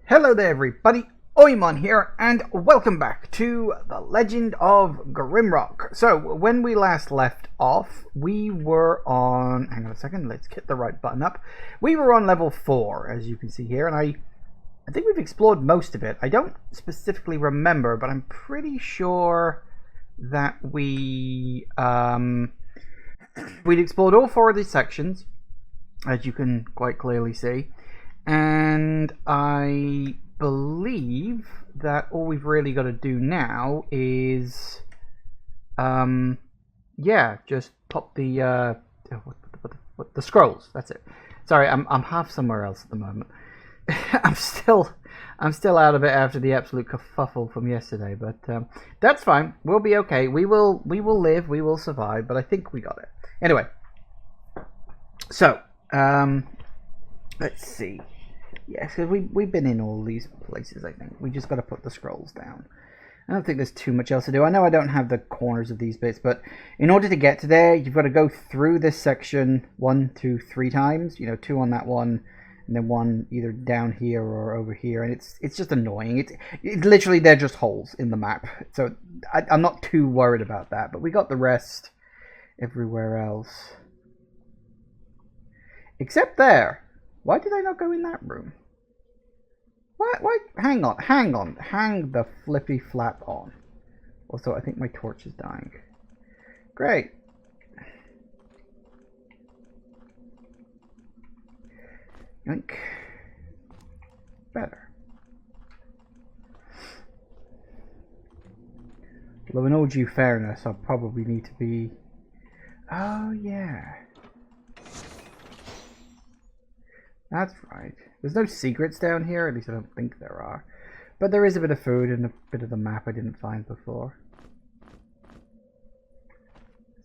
Hello there everybody, Oimon here, and welcome back to The Legend of Grimrock. So, when we last left off, we were on... hang on a second, let's get the right button up. We were on level 4, as you can see here, and I think we've explored most of it. I don't specifically remember, but I'm pretty sure that we'd explored all 4 of these sections, as you can quite clearly see. And I believe that all we've really got to do now is, just pop the the scrolls. That's it. Sorry, I'm half somewhere else at the moment. I'm still out of it after the absolute kerfuffle from yesterday, but that's fine. We'll be okay. We will live. We will survive. But I think we got it. Anyway, so let's see. Yes, because we've been in all these places, I think. We just got to put the scrolls down. I don't think there's too much else to do. I know I don't have the corners of these bits, but in order to get to there, you've got to go through this section 1, 2, 3 times. You know, 2 on that one, and then 1 either down here or over here. And it's just annoying. It's literally, they're just holes in the map. So I'm not too worried about that. But we got the rest everywhere else. Except there. Why did I not go in that room? Why? Hang on. Hang the flippy flap on. Also, I think my torch is dying. Great. Yoink. Better. Although in all due fairness, I'll probably need to be... oh, yeah. That's right. There's no secrets down here, at least I don't think there are. But there is a bit of food and a bit of the map I didn't find before.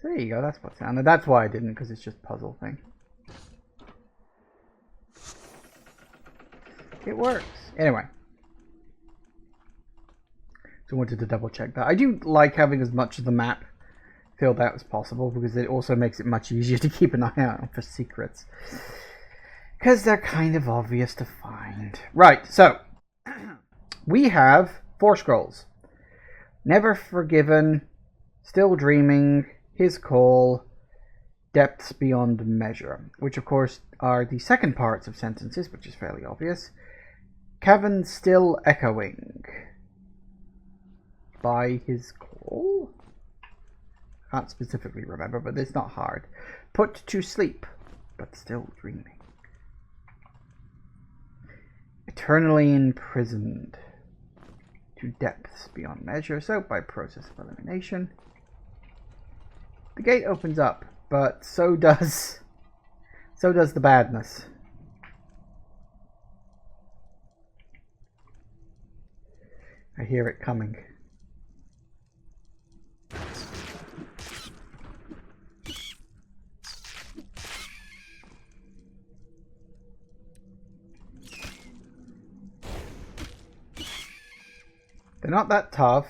So there you go, that's what's down there. That's why I didn't, because it's just puzzle thing. It works. Anyway. So I wanted to double check that. I do like having as much of the map filled out as possible, because it also makes it much easier to keep an eye out for secrets. Because they're kind of obvious to find. Right, so we have 4 scrolls. Never Forgiven, Still Dreaming, His Call, Depths Beyond Measure, which of course are the second parts of sentences, which is fairly obvious. Cavern Still Echoing. By His Call? Can't specifically remember, but it's not hard. Put to Sleep, but Still Dreaming. Eternally Imprisoned to Depths Beyond Measure, so by process of elimination. The gate opens up, but so does the badness. I hear it coming. They're not that tough.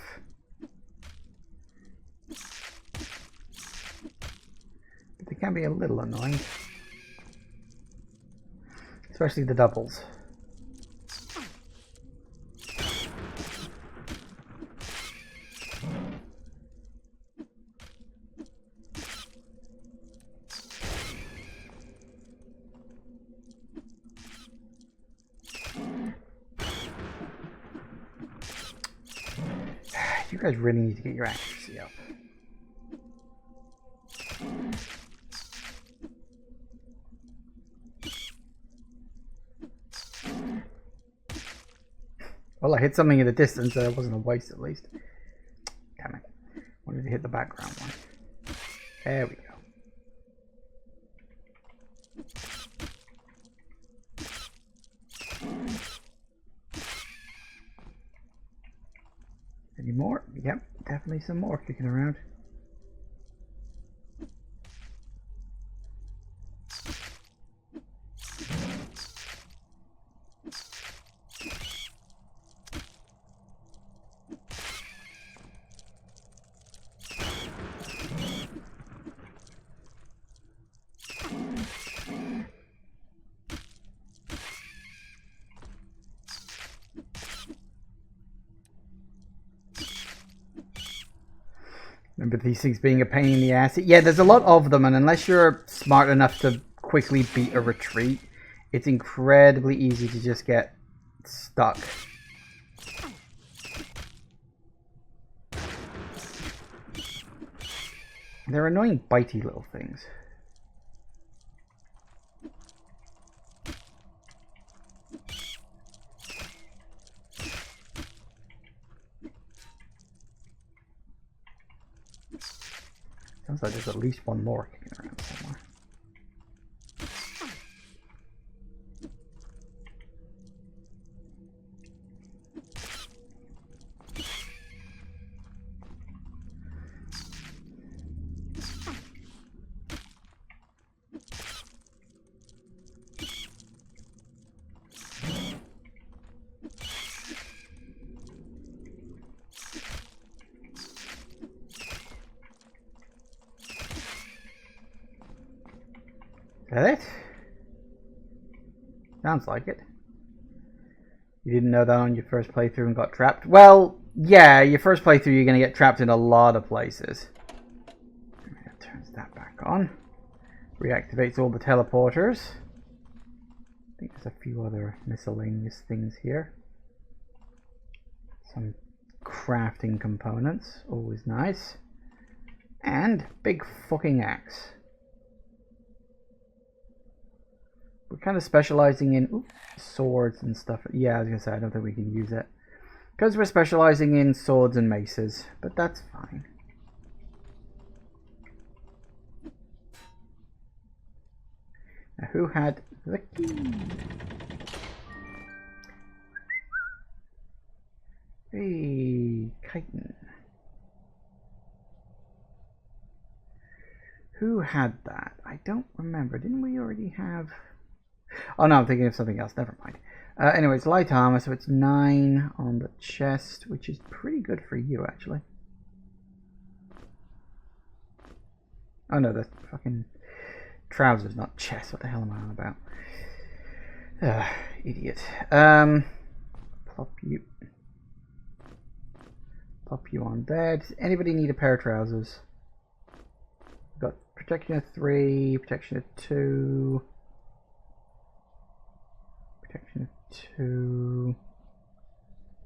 But they can be a little annoying. Especially the doubles. You guys really need to get your accuracy up. Well, I hit something at a distance, so it wasn't a waste at least. Damn it. Wanted to hit the background one. There we go. Any more? Yep, definitely some more kicking around. Remember these things being a pain in the ass? Yeah, there's a lot of them, and unless you're smart enough to quickly beat a retreat, it's incredibly easy to just get stuck. They're annoying, bitey little things. Sounds like there's at least one more kicking around somewhere. Is that it? Sounds like it. You didn't know that on your first playthrough and got trapped? Well, yeah, your first playthrough you're going to get trapped in a lot of places. That turns that back on. Reactivates all the teleporters. I think there's a few other miscellaneous things here. Some crafting components, always nice. And big fucking axe. We're kind of specializing in swords and stuff. Yeah, I was going to say, I don't think we can use it. Because we're specializing in swords and maces. But that's fine. Now, who had the key? Hey, chitin. Who had that? I don't remember. Didn't we already have... Oh no, I'm thinking of something else. Never mind. Anyways, light armor, so it's 9 on the chest, which is pretty good for you, actually. Oh no, the fucking trousers, not chest. What the hell am I on about? Idiot. Plop you on there. Does anybody need a pair of trousers? Got protection of 3, protection of 2. Protection of 2.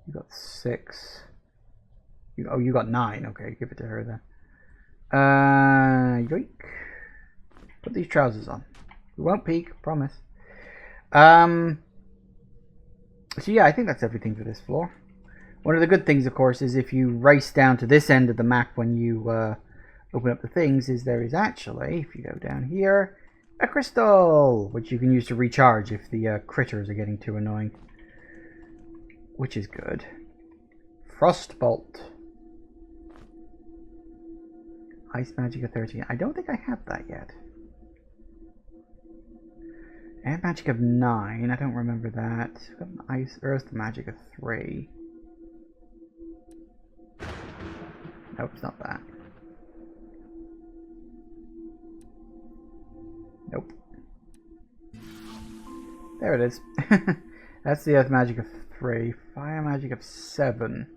You got 6. You got 9. Okay, give it to her then. Yoink. Put these trousers on. We won't peek, promise. So yeah, I think that's everything for this floor. One of the good things, of course, is if you race down to this end of the map when you open up the things, is there is actually, if you go down here, a crystal, which you can use to recharge if the critters are getting too annoying. Which is good. Frostbolt. Ice magic of 13. I don't think I have that yet. Air magic of 9. I don't remember that. I've got an ice earth magic of 3. Nope, it's not that. Nope. There it is. That's the earth magic of 3. Fire magic of 7.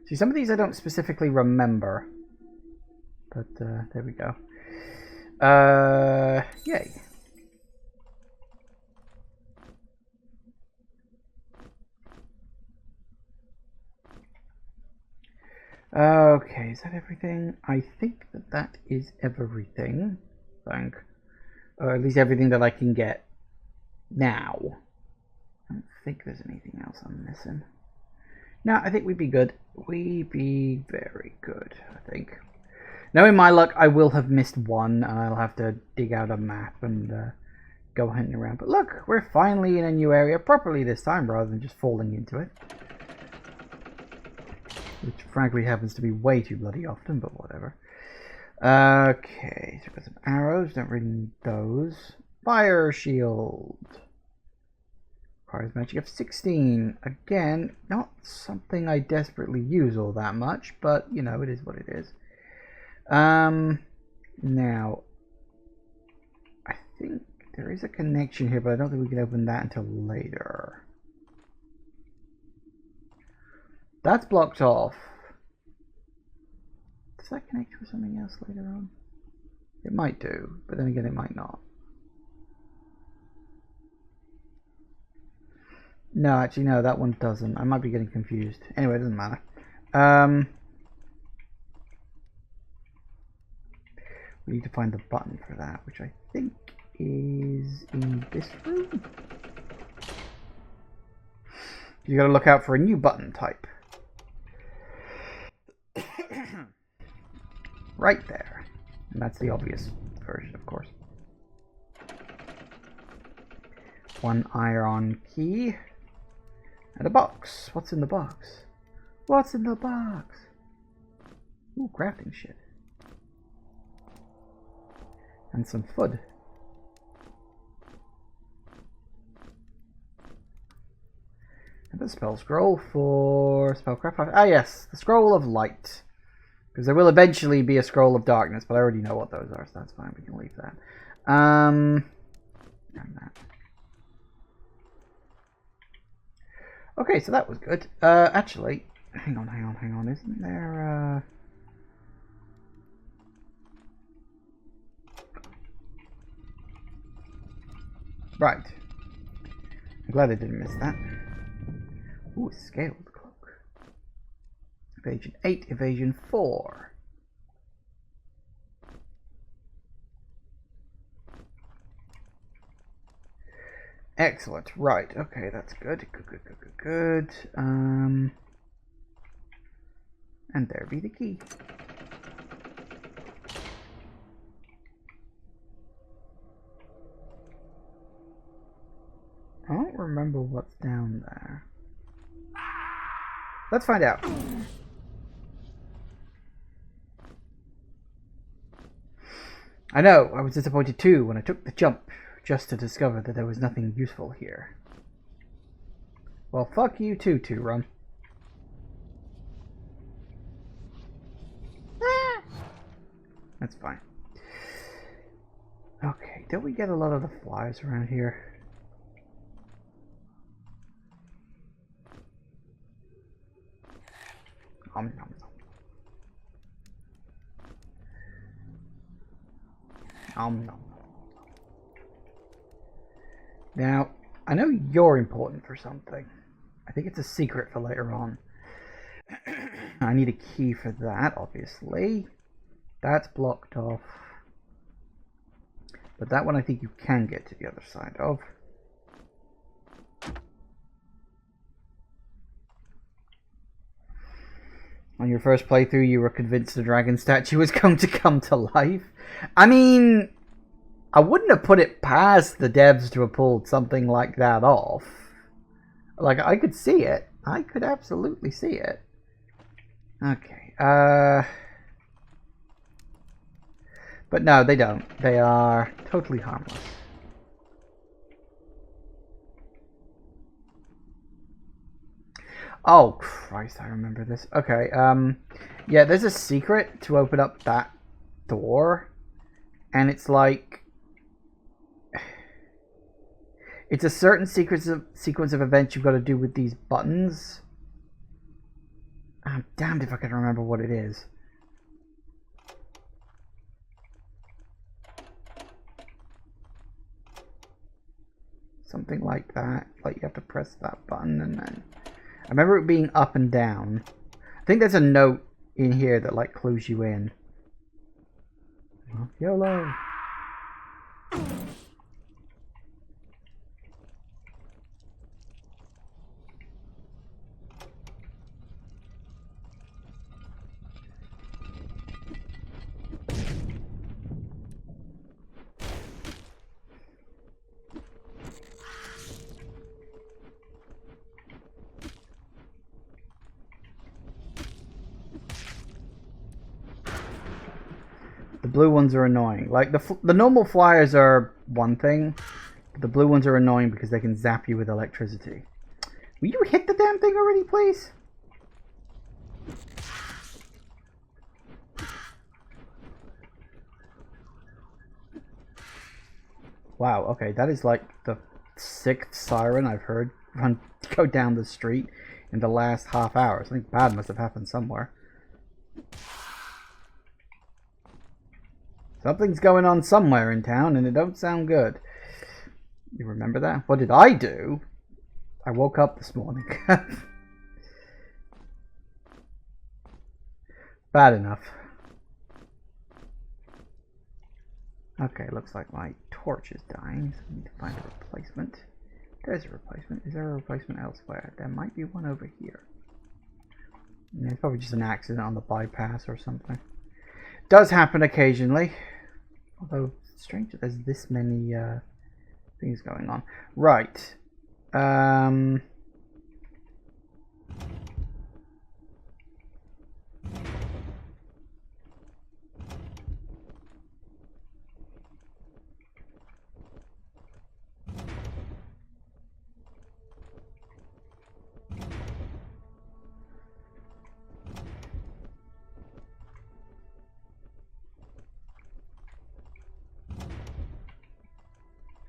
See, some of these I don't specifically remember. But, there we go. Yay. Okay, is that everything? I think that that is everything. Or at least everything that I can get now. I don't think there's anything else I'm missing. No, I think we'd be good. We'd be very good, I think. Knowing my luck, I will have missed one, and I'll have to dig out a map and go hunting around. But look, we're finally in a new area properly this time, rather than just falling into it. Which, frankly, happens to be way too bloody often, but whatever. Okay, so we've got some arrows. Don't really need those. Fire shield. Requires magic of 16. Again, not something I desperately use all that much, but, you know, it is what it is. Now, I think there is a connection here, but I don't think we can open that until later. That's blocked off. Does that connect with something else later on? It might do, but then again it might not. No, actually no, that one doesn't. I might be getting confused. Anyway, it doesn't matter. We need to find the button for that, which I think is in this room. You gotta look out for a new button type. Right there. And that's the obvious version, of course. One iron key. And a box. What's in the box? What's in the box? Ooh, crafting shit. And some food. And the spell scroll for spellcraft. Ah yes, the scroll of light. Because there will eventually be a scroll of darkness, but I already know what those are, so that's fine, we can leave that. And that. Okay, so that was good. Actually, hang on, isn't there Right. I'm glad I didn't miss that. Ooh, a scaled cloak. Evasion 8, evasion 4. Excellent. Right. Okay, that's good. Good. And there be the key. I don't remember what's down there. Let's find out. I know, I was disappointed too when I took the jump just to discover that there was nothing useful here. Well, fuck you too, Two-Rum. That's fine. Okay, don't we get a lot of the flies around here? Nom, nom, nom. Nom, nom. Now, I know you're important for something. I think it's a secret for later on. I need a key for that, obviously. That's blocked off. But that one I think you can get to the other side of. On your first playthrough, you were convinced the dragon statue was going to come to life. I mean, I wouldn't have put it past the devs to have pulled something like that off. Like, I could see it. I could absolutely see it. Okay, but no, they don't. They are totally harmless. Oh, Christ, I remember this. Okay, yeah, there's a secret to open up that door. And it's like... It's a certain sequence of events you've got to do with these buttons. I'm damned if I can remember what it is. Something like that. Like you have to press that button and then... I remember it being up and down. I think there's a note in here that like clues you in. YOLO! The blue ones are annoying. Like, the normal flyers are one thing, but the blue ones are annoying because they can zap you with electricity. Will you hit the damn thing already, please? Wow, okay, that is like the 6th siren I've heard go down the street in the last half hour. Something bad must have happened somewhere. Something's going on somewhere in town, and it don't sound good. You remember that? What did I do? I woke up this morning. Bad enough. Okay, looks like my torch is dying, so I need to find a replacement. There's a replacement. Is there a replacement elsewhere? There might be one over here. It's probably just an accident on the bypass or something. Does happen occasionally. Although, it's strange that there's this many things going on. Right.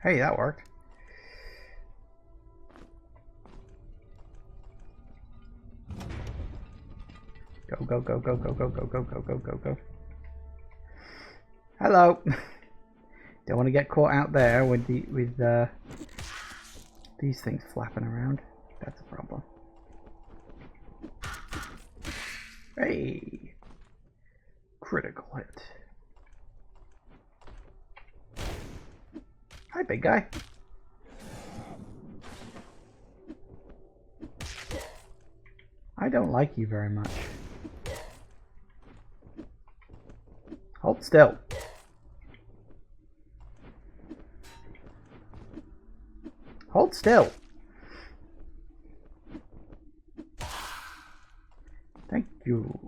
Hey, that worked. Go, go, go, go, go, go, go, go, go, go, go, go. Hello. Don't want to get caught out there with these things flapping around. That's a problem. Hey. Critical hit. Hi, big guy. I don't like you very much. Hold still. Hold still. Thank you.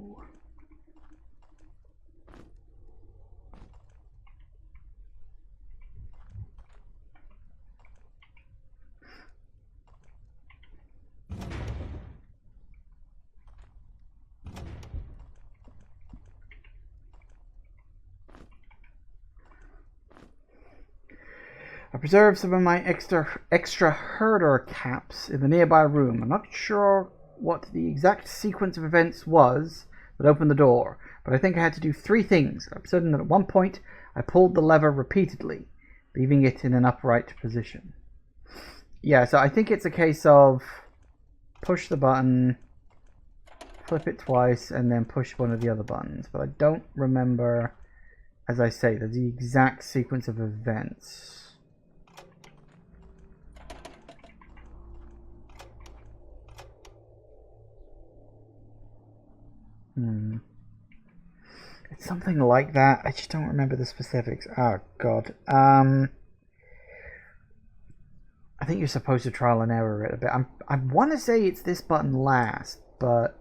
I preserved some of my extra herder caps in the nearby room. I'm not sure what the exact sequence of events was that opened the door, but I think I had to do 3 things. I'm certain that at one point I pulled the lever repeatedly, leaving it in an upright position. Yeah, so I think it's a case of push the button, flip it twice, and then push one of the other buttons. But I don't remember, as I say, the exact sequence of events. It's something like that. I just don't remember the specifics. Oh god. I think you're supposed to trial and error it a bit. I want to say it's this button last, but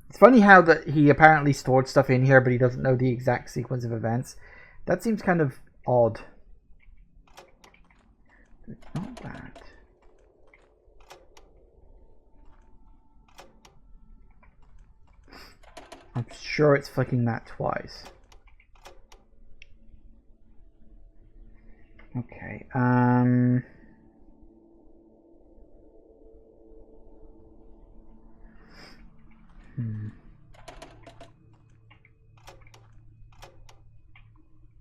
it's funny how that he apparently stored stuff in here, but he doesn't know the exact sequence of events. That seems kind of odd. It's not that. I'm sure it's flicking that twice. Okay,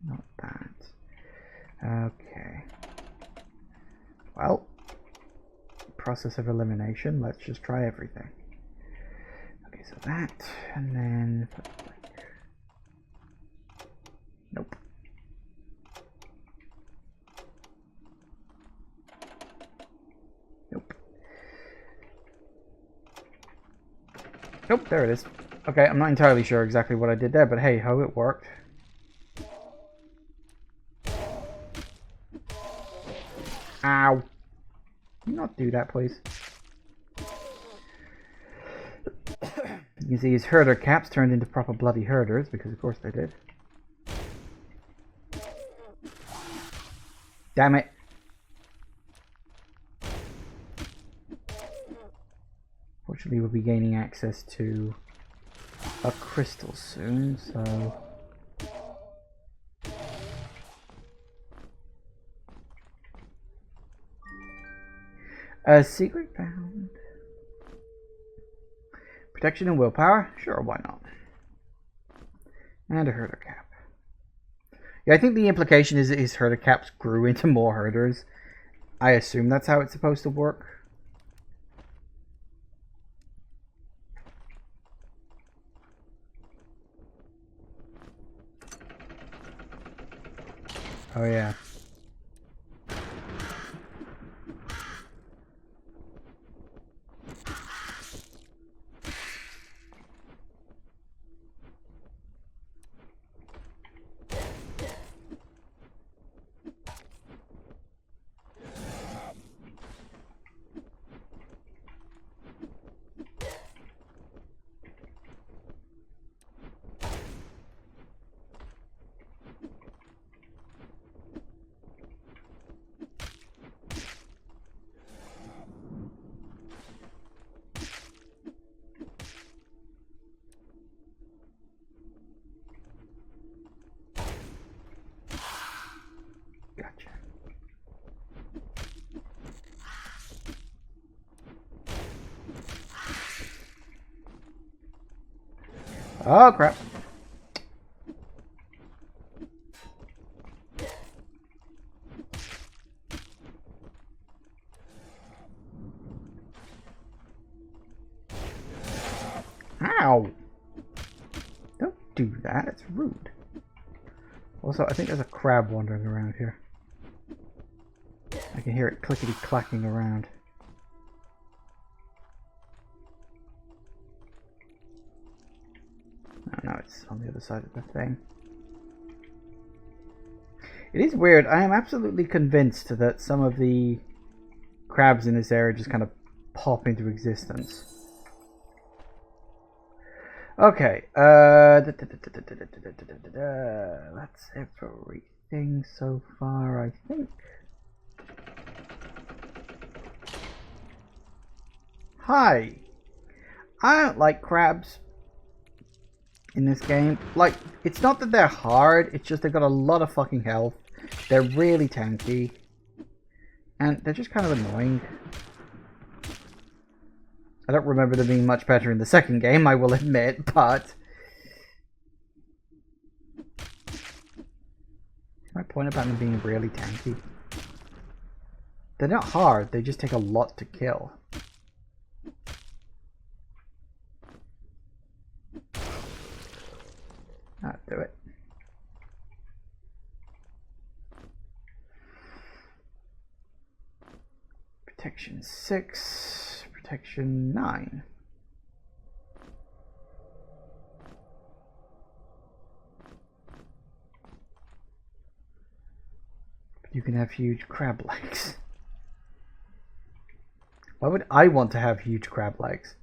Not that. Okay. Well, process of elimination. Let's just try everything. Okay, so that, and then nope. Nope. Nope, there it is. Okay, I'm not entirely sure exactly what I did there, but hey ho, it worked. Ow. Can you not do that, please? You can see his herder caps turned into proper bloody herders, because of course they did. Damn it. Fortunately, we'll be gaining access to a crystal soon, so... A secret found. Protection and willpower? Sure, why not? And a herder cap. Yeah, I think the implication is that his herder caps grew into more herders. I assume that's how it's supposed to work. Oh yeah. Gotcha. Oh crap. Ow! Don't do that, it's rude. Also, I think there's a crab wandering around here. I can hear it clickety-clacking around. Oh no, it's on the other side of the thing. It is weird. I am absolutely convinced that some of the crabs in this area just kind of pop into existence. Okay, that's everything so far, I think. Hi! I don't like crabs in this game. Like, it's not that they're hard, it's just they've got a lot of fucking health. They're really tanky. And they're just kind of annoying. I don't remember them being much better in the second game, I will admit, but... My point about them being really tanky. They're not hard, they just take a lot to kill. That'll do it. Protection 6, protection 9. You can have huge crab legs. Why would I want to have huge crab legs?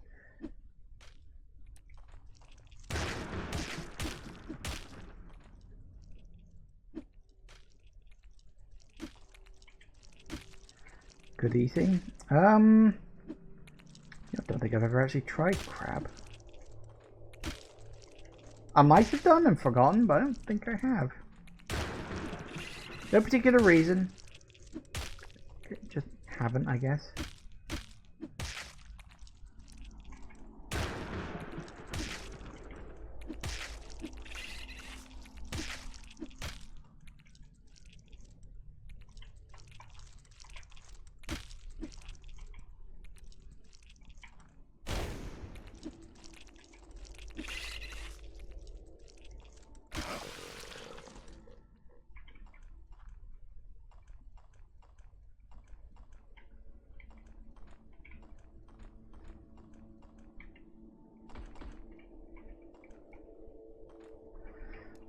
Good eating. I don't think I've ever actually tried crab. I might have done and forgotten, but I don't think I have. No particular reason. Just haven't, I guess.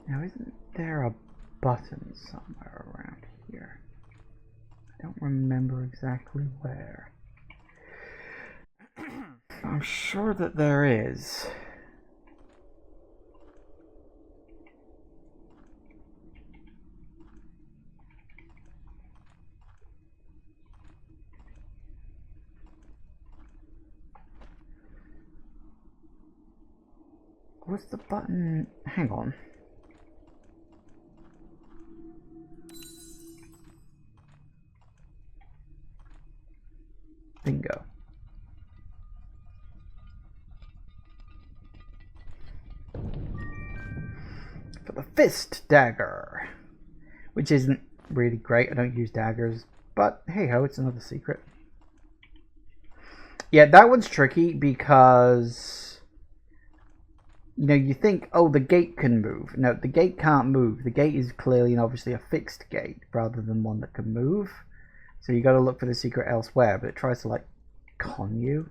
Now, isn't there a button somewhere around here? I don't remember exactly where. I'm sure that there is. What's the button? Hang on. Bingo. fist dagger, which isn't really great. I don't use daggers, but hey ho, it's another secret. Yeah, that one's tricky because, you know, you think, oh, the gate can move. No, the gate can't move. The gate is clearly and obviously a fixed gate rather than one that can move. So you got to look for the secret elsewhere, but it tries to, like, con you.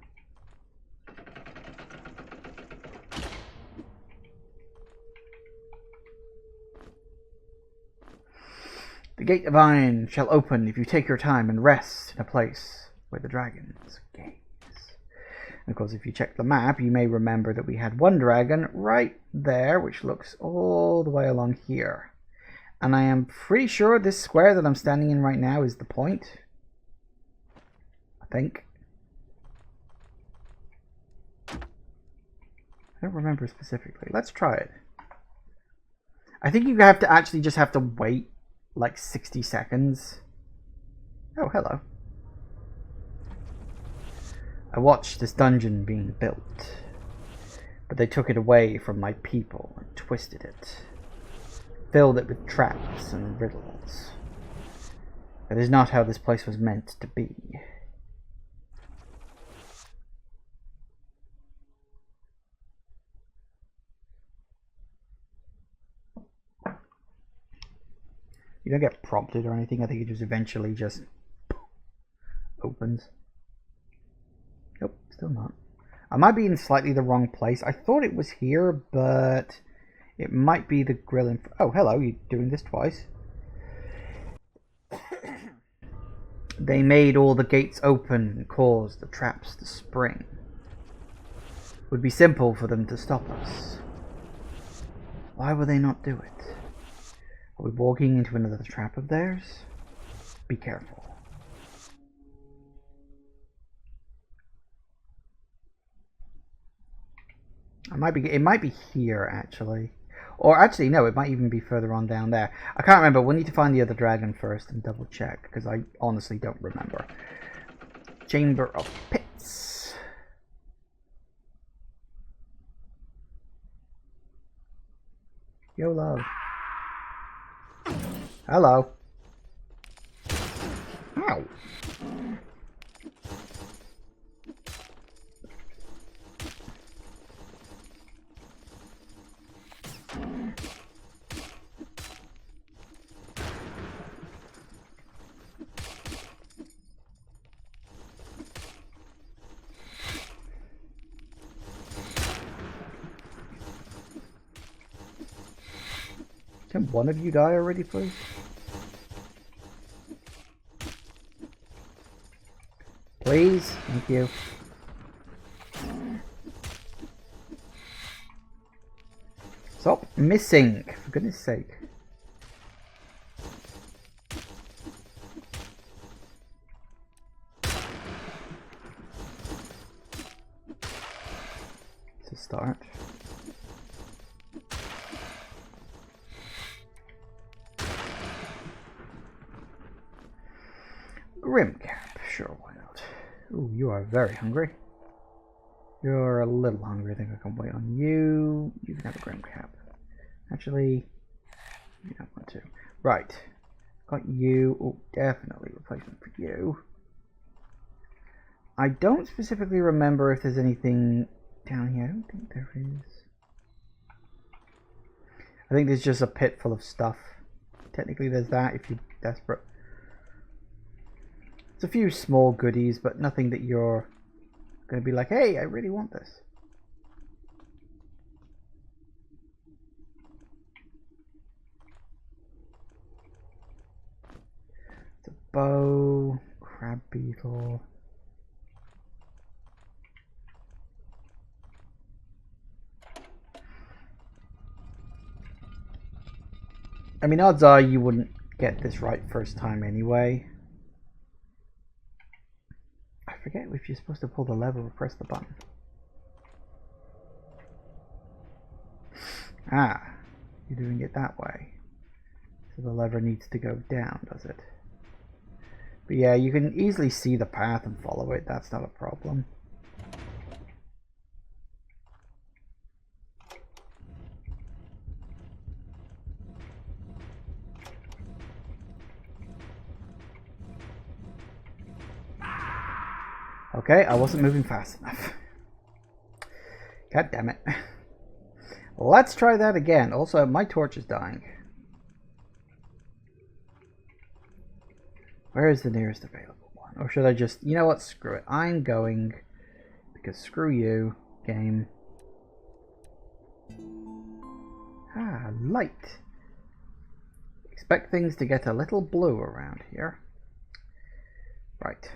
The gate of iron shall open if you take your time and rest in a place where the dragons gaze. And of course, if you check the map, you may remember that we had one dragon right there, which looks all the way along here. And I am pretty sure this square that I'm standing in right now is the point. I think. I don't remember specifically. Let's try it. I think you have to actually just have to wait like 60 seconds. Oh, hello. I watched this dungeon being built, but they took it away from my people and twisted it, filled it with traps and riddles. That is not how this place was meant to be. You don't get prompted or anything. I think it just eventually just opens. Nope, still not. I might be in slightly the wrong place. I thought it was here, but it might be the grill in... Oh, hello, you're doing this twice. They made all the gates open and caused the traps to spring. It would be simple for them to stop us. Why would they not do it? Are we walking into another trap of theirs? Be careful. It might be here, actually. Or actually, no, it might even be further on down there. I can't remember. We'll need to find the other dragon first and double check, because I honestly don't remember. Chamber of Pits. YOLO. Hello. Ow. Can one of you die already, please? Please? Thank you. Stop missing, for goodness sake. To start. Grimcap, sure, why not? Ooh, you are very hungry. You're a little hungry. I think I can wait on you. You can have a Grimcap. Actually, you don't want to. Right. Got you. Oh, definitely replacement for you. I don't specifically remember if there's anything down here. I don't think there is. I think there's just a pit full of stuff. Technically there's that if you're desperate. It's a few small goodies, but nothing that you're going to be like, hey, I really want this. It's a bow, crab beetle. I mean, odds are you wouldn't get this right first time anyway. I forget if you're supposed to pull the lever or press the button. Ah, you're doing it that way. So the lever needs to go down, does it? But yeah, you can easily see the path and follow it. That's not a problem. Okay, I wasn't moving fast enough. God damn it. Let's try that again. Also, my torch is dying. Where is the nearest available one? Or should I just... You know what? Screw it. I'm going... Because screw you, game. Ah, light. Expect things to get a little blue around here. Right.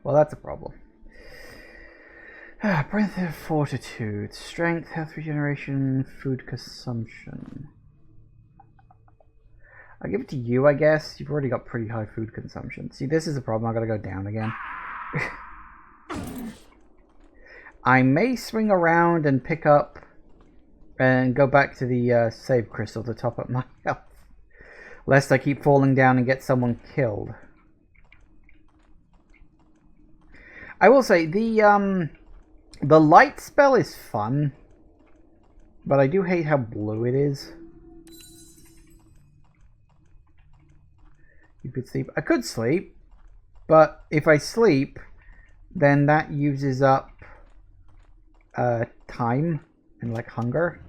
Well, that's a problem. Breath of fortitude, strength, health regeneration, food consumption. I'll give it to you, I guess. You've already got pretty high food consumption. See, this is a problem. I've got to go down again. I may swing around and pick up and go back to the save crystal to top up my health. Lest I keep falling down and get someone killed. I will say, the light spell is fun. But I do hate how blue it is. You could sleep. I could sleep, but if I sleep, then that uses up time and like hunger.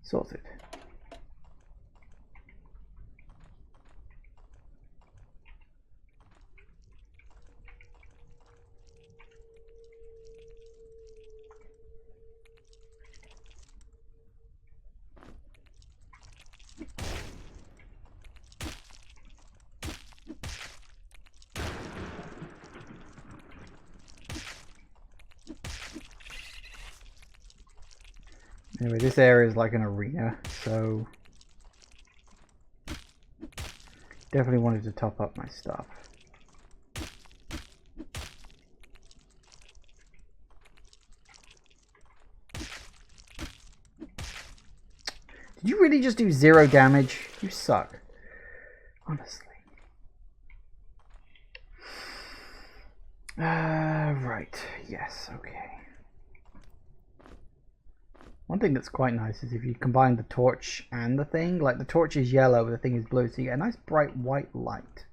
Sorted. Anyway, this area is like an arena, so definitely wanted to top up my stuff. Did you really just do 0 damage? You suck. Honestly. Right. Yes, okay. One thing that's quite nice is if you combine the torch and the thing, like the torch is yellow, but the thing is blue, so you get a nice bright white light.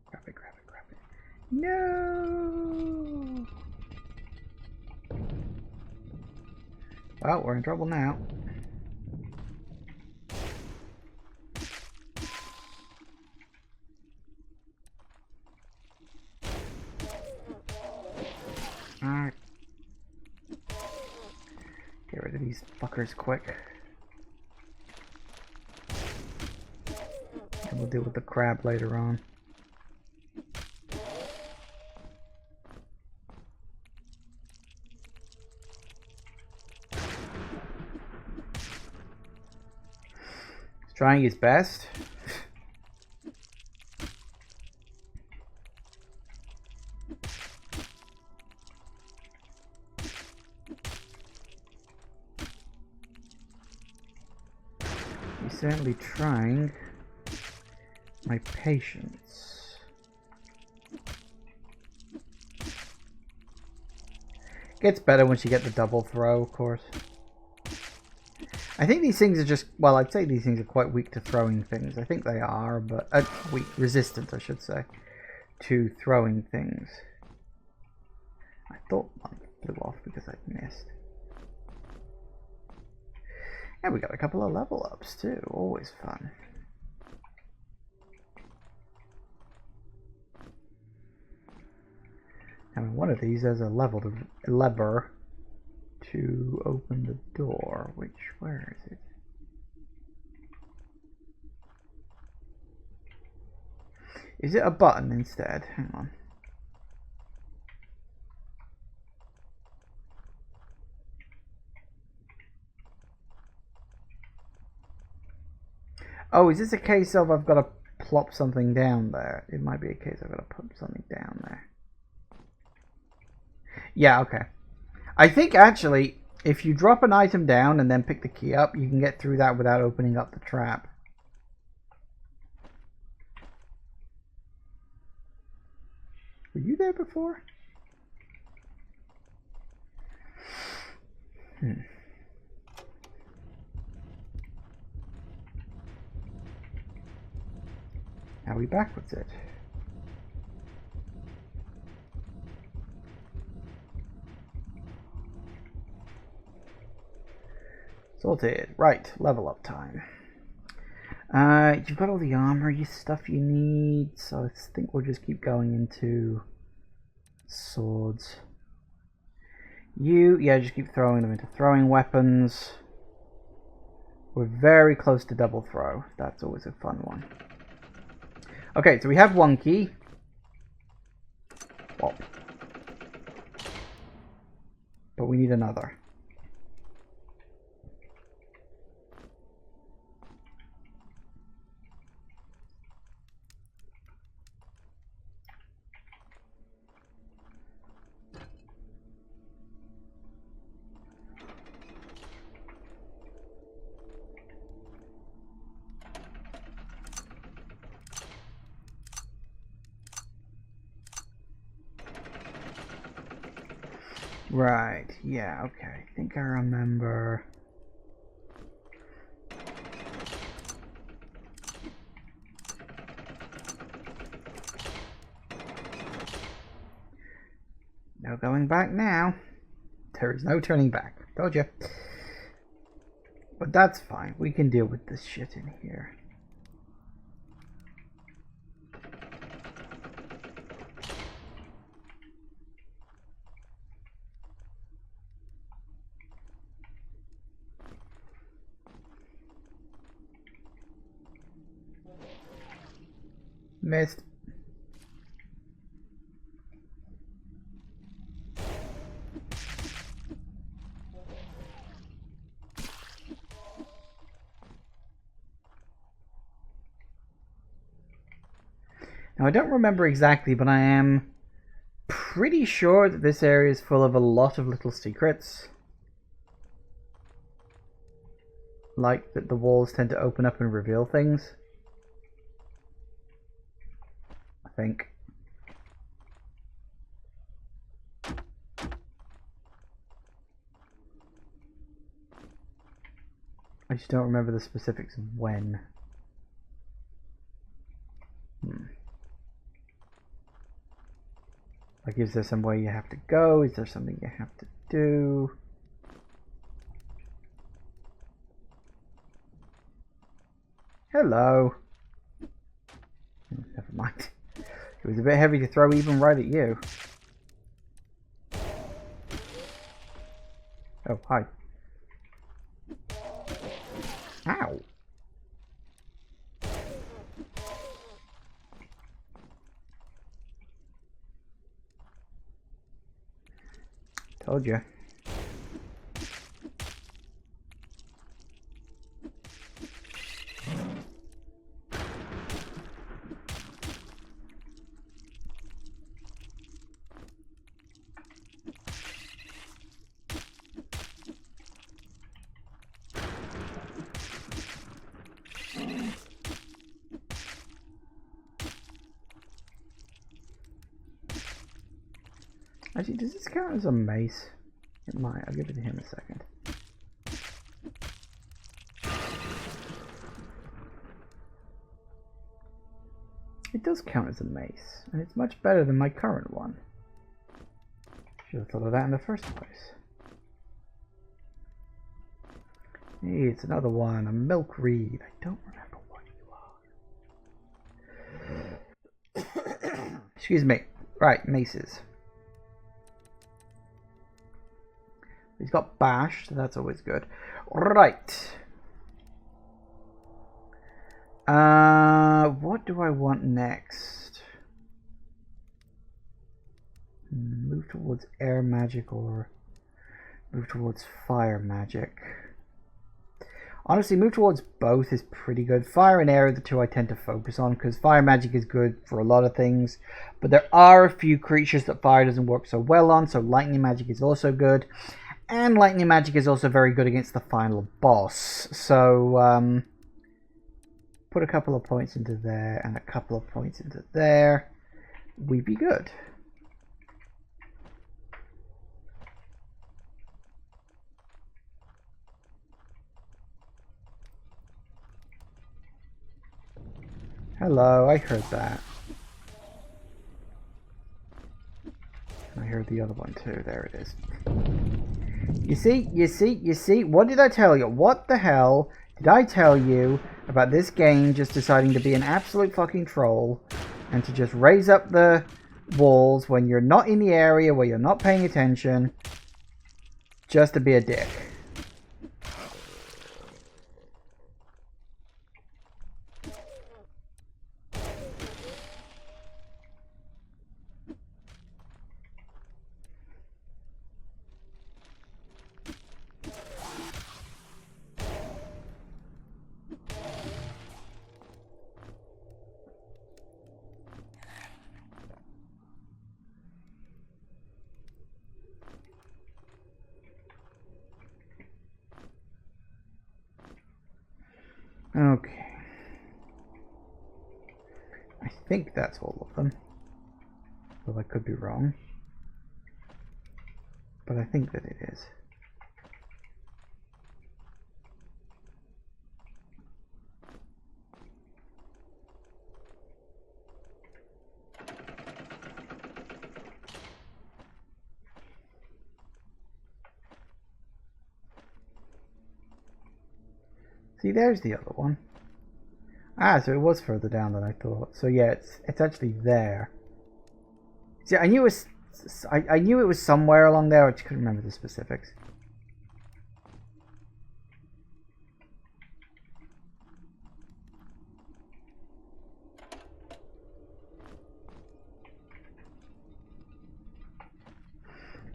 Grab it, grab it, grab it. No! Well, we're in trouble now. Alright. Get rid of these fuckers quick. And we'll deal with the crab later on. He's trying his best. Certainly trying my patience. Gets better once you get the double throw, of course. I think these things are just, well, I'd say these things are quite weak to throwing things. I think they are, but weak, resistant, I should say, to throwing things. I thought one flew off because I missed. And we got a couple of level ups too, always fun. I mean, one of these has a lever to open the door, where is it? Is it a button instead? Hang on. Oh, is this a case of I've got to plop something down there. It might be a case I've got to put something down there. Yeah, okay. I think actually, if you drop an item down and then pick the key up, you can get through that without opening up the trap. Were you there before? Now we backwards it. Sorted. Right, level up time. You've got all the armor stuff you need, so I think we'll just keep going into swords. Yeah, just keep throwing them into throwing weapons. We're very close to double throw. That's always a fun one. Okay, so we have one key. Whoop. But we need another. Right, yeah, okay. I think I remember. No going back now. There is no turning back. Told you. But that's fine. We can deal with this shit in here. Missed. Now I don't remember exactly, but I am pretty sure that this area is full of a lot of little secrets. Like that the walls tend to open up and reveal things. I think. I just don't remember the specifics of when. Like, is there some way you have to go? Is there something you have to do? Hello. Never mind. It was a bit heavy to throw even right at you. Oh, hi. Ow. Told you. Actually, does this count as a mace? It might. I'll give it to him a second. It does count as a mace, and it's much better than my current one. Should have thought of that in the first place. Hey, it's another one, a milk reed. I don't remember what you are. Excuse me. Right, maces. He's got bash, so that's always good. Right. What do I want next? Move towards air magic or move towards fire magic. Honestly, move towards both is pretty good. Fire and air are the two I tend to focus on, because fire magic is good for a lot of things. But there are a few creatures that fire doesn't work so well on, so lightning magic is also good. And lightning magic is also very good against the final boss. So, put a couple of points into there, and a couple of points into there. We'd be good. Hello, I heard that. I heard the other one too. There it is. You see? What did I tell you? What the hell did I tell you about this game just deciding to be an absolute fucking troll and to just raise up the walls when you're not in the area, where you're not paying attention, just to be a dick? Okay. I think that's all of them. Though I could be wrong. But I think that it is. See, there's the other one. Ah, so it was further down than I thought. So yeah, it's actually there. See, I knew it was somewhere along there. I just couldn't remember the specifics.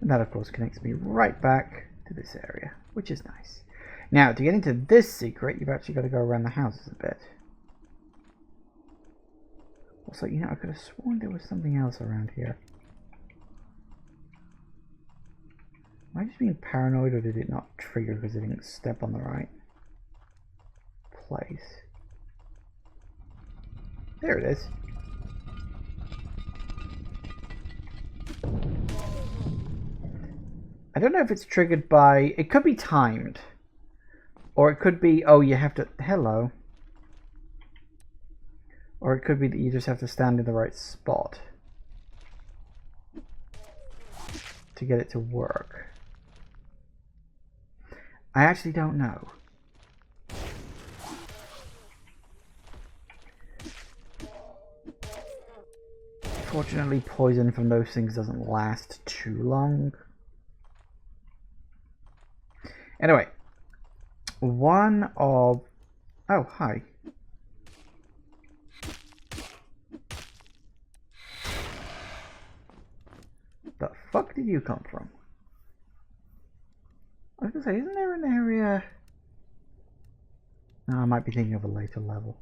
And that, of course, connects me right back to this area, which is nice. Now, to get into this secret, you've actually got to go around the houses a bit. Also, you know, I could have sworn there was something else around here. Am I just being paranoid, or did it not trigger because it didn't step on the right place? There it is. I don't know if it's triggered by... It could be timed. Or it could be, oh, you have to... Hello. Or it could be that you just have to stand in the right spot to get it to work. I actually don't know. Fortunately, poison from those things doesn't last too long. Anyway, one of... Oh, hi. The fuck did you come from? I was gonna say, isn't there an area... No, I might be thinking of a later level.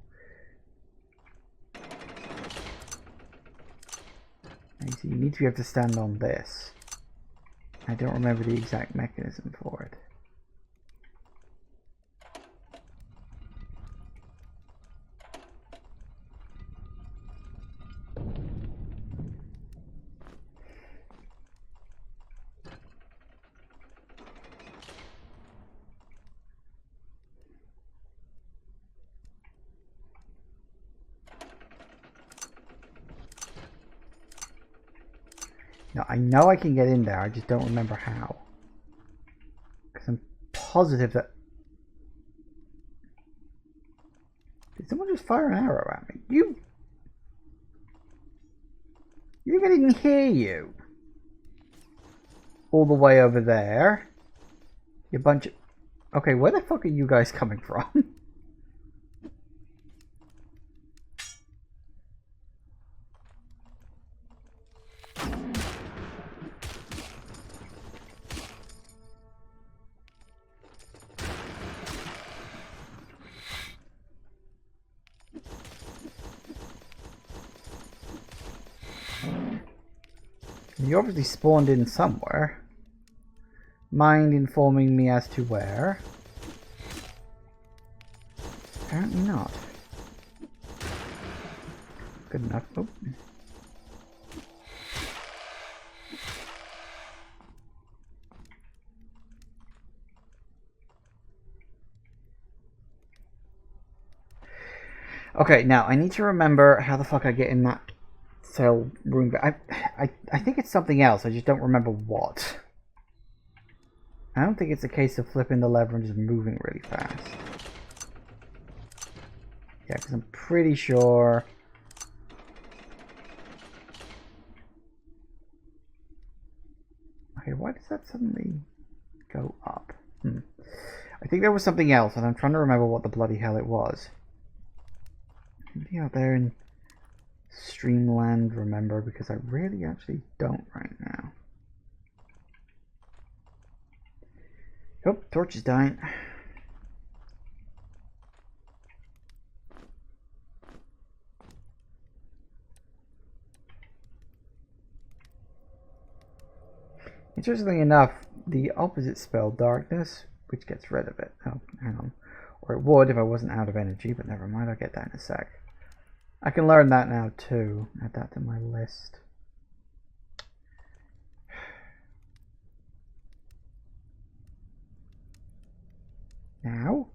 You see, you need to be able to stand on this. I don't remember the exact mechanism for it. Now, I know I can get in there, I just don't remember how. Because I'm positive that... Did someone just fire an arrow at me? You think I didn't hear you? All the way over there. You bunch of... Okay, where the fuck are you guys coming from? You obviously spawned in somewhere. Mind informing me as to where? Apparently not. Good enough. Oh. Okay, now I need to remember how the fuck I get in that cell room. I think it's something else. I just don't remember what. I don't think it's a case of flipping the lever and just moving really fast. Yeah, because I'm pretty sure. Okay, why does that suddenly go up? I think there was something else, and I'm trying to remember what the bloody hell it was. Maybe out there in Streamland, remember, because I really actually don't right now. Oh, torch is dying. Interestingly enough, the opposite spell, darkness, which gets rid of it. Oh, hang on. Or it would if I wasn't out of energy, but never mind, I'll get that in a sec. I can learn that now too. Add that to my list. Now?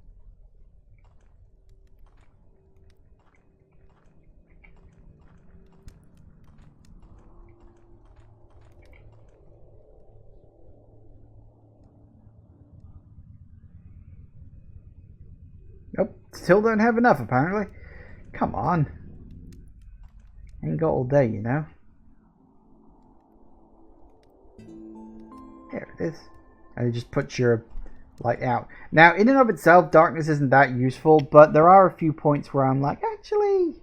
Nope, still don't have enough apparently. Come on. Ain't got all day, you know. There it is. And you just put your light out. Now, in and of itself, darkness isn't that useful, but there are a few points where I'm like, actually,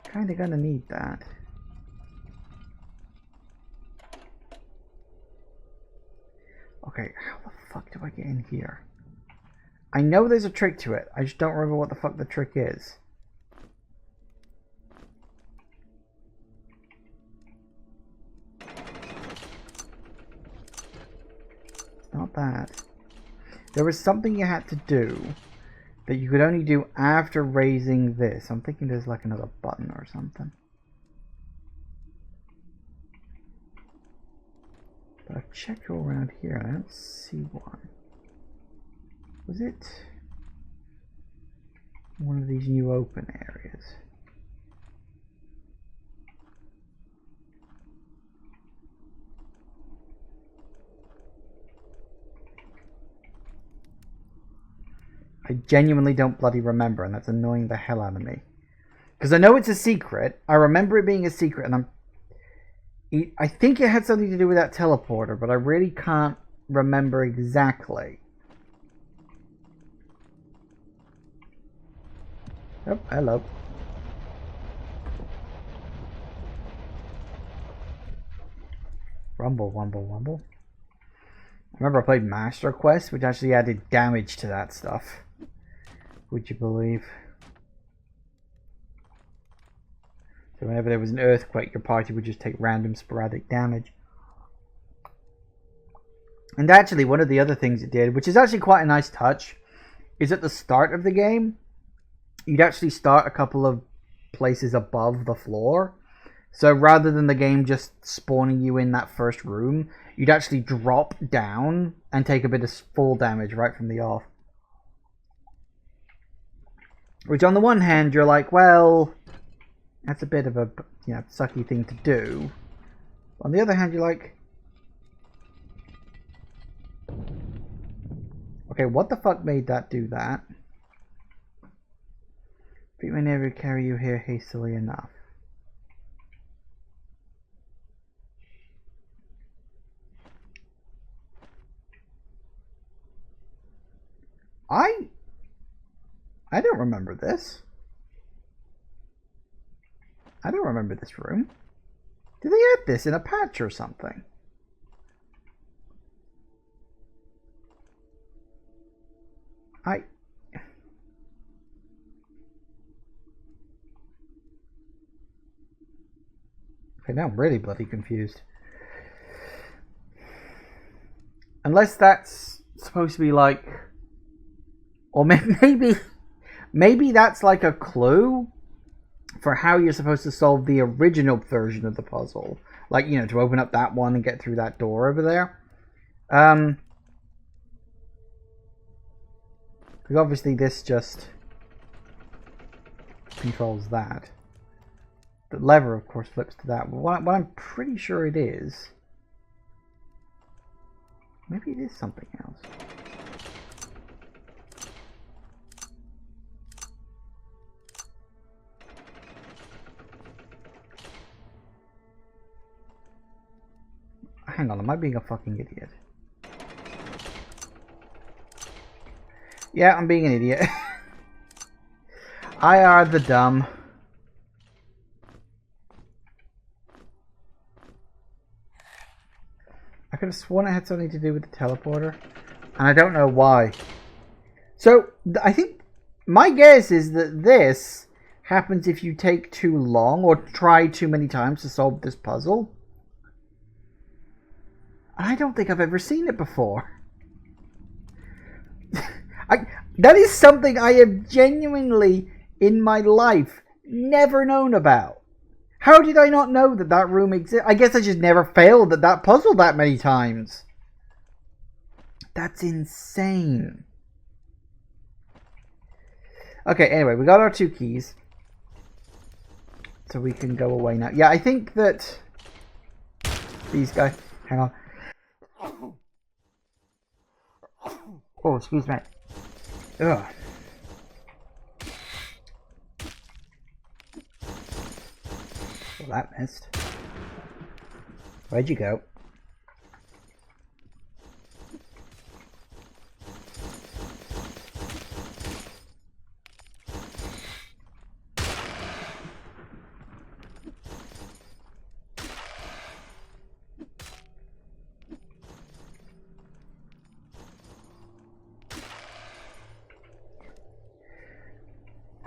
kind of gonna need that. Okay, how the fuck do I get in here? I know there's a trick to it. I just don't remember what the fuck the trick is. It's not that. There was something you had to do that you could only do after raising this. I'm thinking there's like another button or something. But I've checked all around here and I don't see one. Was it one of these new open areas? I genuinely don't bloody remember, and that's annoying the hell out of me. Because I know it's a secret. I remember it being a secret, and I think it had something to do with that teleporter, but I really can't remember exactly. Oh, hello. Rumble, wumble, wumble. I remember I played Master Quest, which actually added damage to that stuff. Would you believe? So whenever there was an earthquake, your party would just take random sporadic damage. And actually, one of the other things it did, which is actually quite a nice touch, is at the start of the game, you'd actually start a couple of places above the floor. So rather than the game just spawning you in that first room, you'd actually drop down and take a bit of fall damage right from the off. Which on the one hand, you're like, well, that's a bit of a, you know, sucky thing to do. On the other hand, you're like, okay, what the fuck made that do that? Feet may never carry you here hastily enough. I don't remember this. I don't remember this room. Did they add this in a patch or something? Okay, now I'm really bloody confused. Unless that's supposed to be like... Or maybe that's like a clue for how you're supposed to solve the original version of the puzzle. Like, you know, to open up that one and get through that door over there. Because obviously this just controls that. The lever, of course, flips to that. What I'm pretty sure it is... Maybe it is something else. Hang on, am I being a fucking idiot? Yeah, I'm being an idiot. I are the dumb. I could have sworn it had something to do with the teleporter. And I don't know why. So, I think my guess is that this happens if you take too long or try too many times to solve this puzzle. I don't think I've ever seen it before. That is something I have genuinely, in my life, never known about. How did I not know that that room exists? I guess I just never failed at that puzzle that many times. That's insane. Okay, anyway, we got our 2 keys. So we can go away now. Yeah, I think that these guys... Hang on. Oh, excuse me. Ugh. Well, that missed. Where'd you go?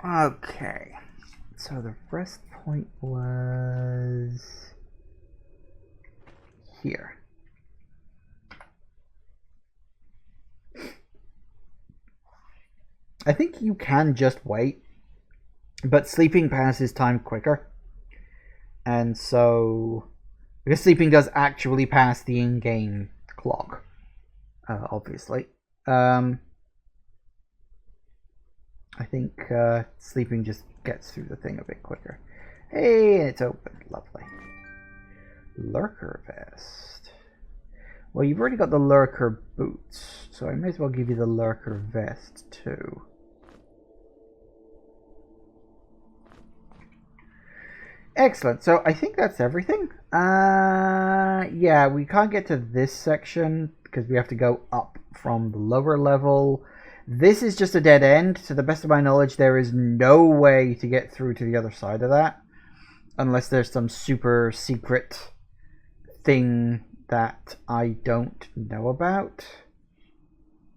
Okay, so the rest point was here. I think you can just wait, but sleeping passes time quicker. And so, because sleeping does actually pass the in-game clock, obviously. I think sleeping just gets through the thing a bit quicker. Hey, it's open. Lovely. Lurker vest. Well, you've already got the lurker boots, so I may as well give you the lurker vest too. Excellent. So I think that's everything. Yeah, we can't get to this section because we have to go up from the lower level. This is just a dead end. To the best of my knowledge, there is no way to get through to the other side of that. Unless there's some super secret thing that I don't know about.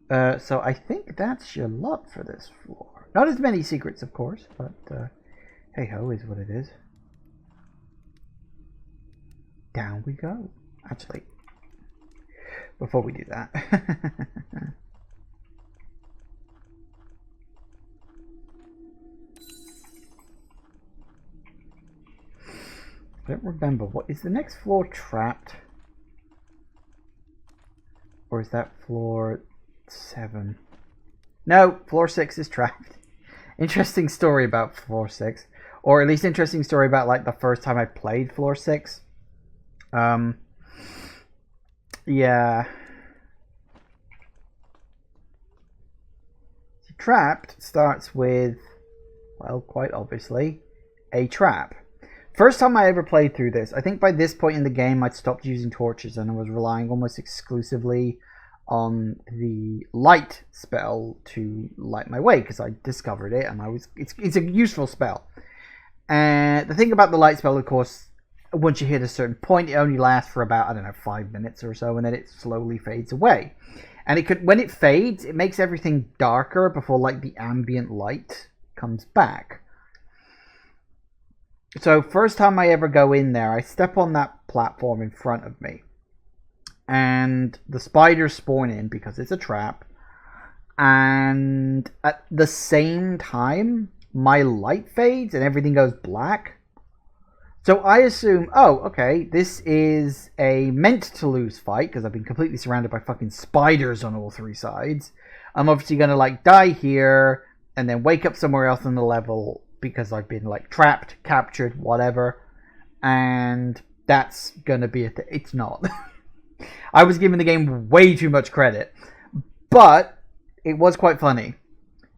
So I think that's your lot for this floor. Not as many secrets, of course, but hey-ho is what it is. Down we go. Actually, before we do that... I don't remember. What is the next floor trapped? Or is that floor 7? No, floor 6 is trapped. Interesting story about floor 6. Or at least interesting story about like the first time I played floor 6. Yeah. So trapped starts with, well, quite obviously, a trap. First time I ever played through this, I think by this point in the game I'd stopped using torches and I was relying almost exclusively on the light spell to light my way because I discovered it and it's a useful spell. And the thing about the light spell, of course, once you hit a certain point, it only lasts for about, I don't know, 5 minutes or so, and then it slowly fades away. And when it fades, it makes everything darker before like the ambient light comes back. So first time I ever go in there, I step on that platform in front of me. and the spiders spawn in because it's a trap, and at the same time my light fades and everything goes black. So I assume, oh, okay, this is a meant to lose fight because I've been completely surrounded by fucking spiders on all three sides. I'm obviously gonna like die here and then wake up somewhere else in the level because I've been like trapped, captured, whatever, and that's gonna be a thing. It's not. I was giving the game way too much credit, but it was quite funny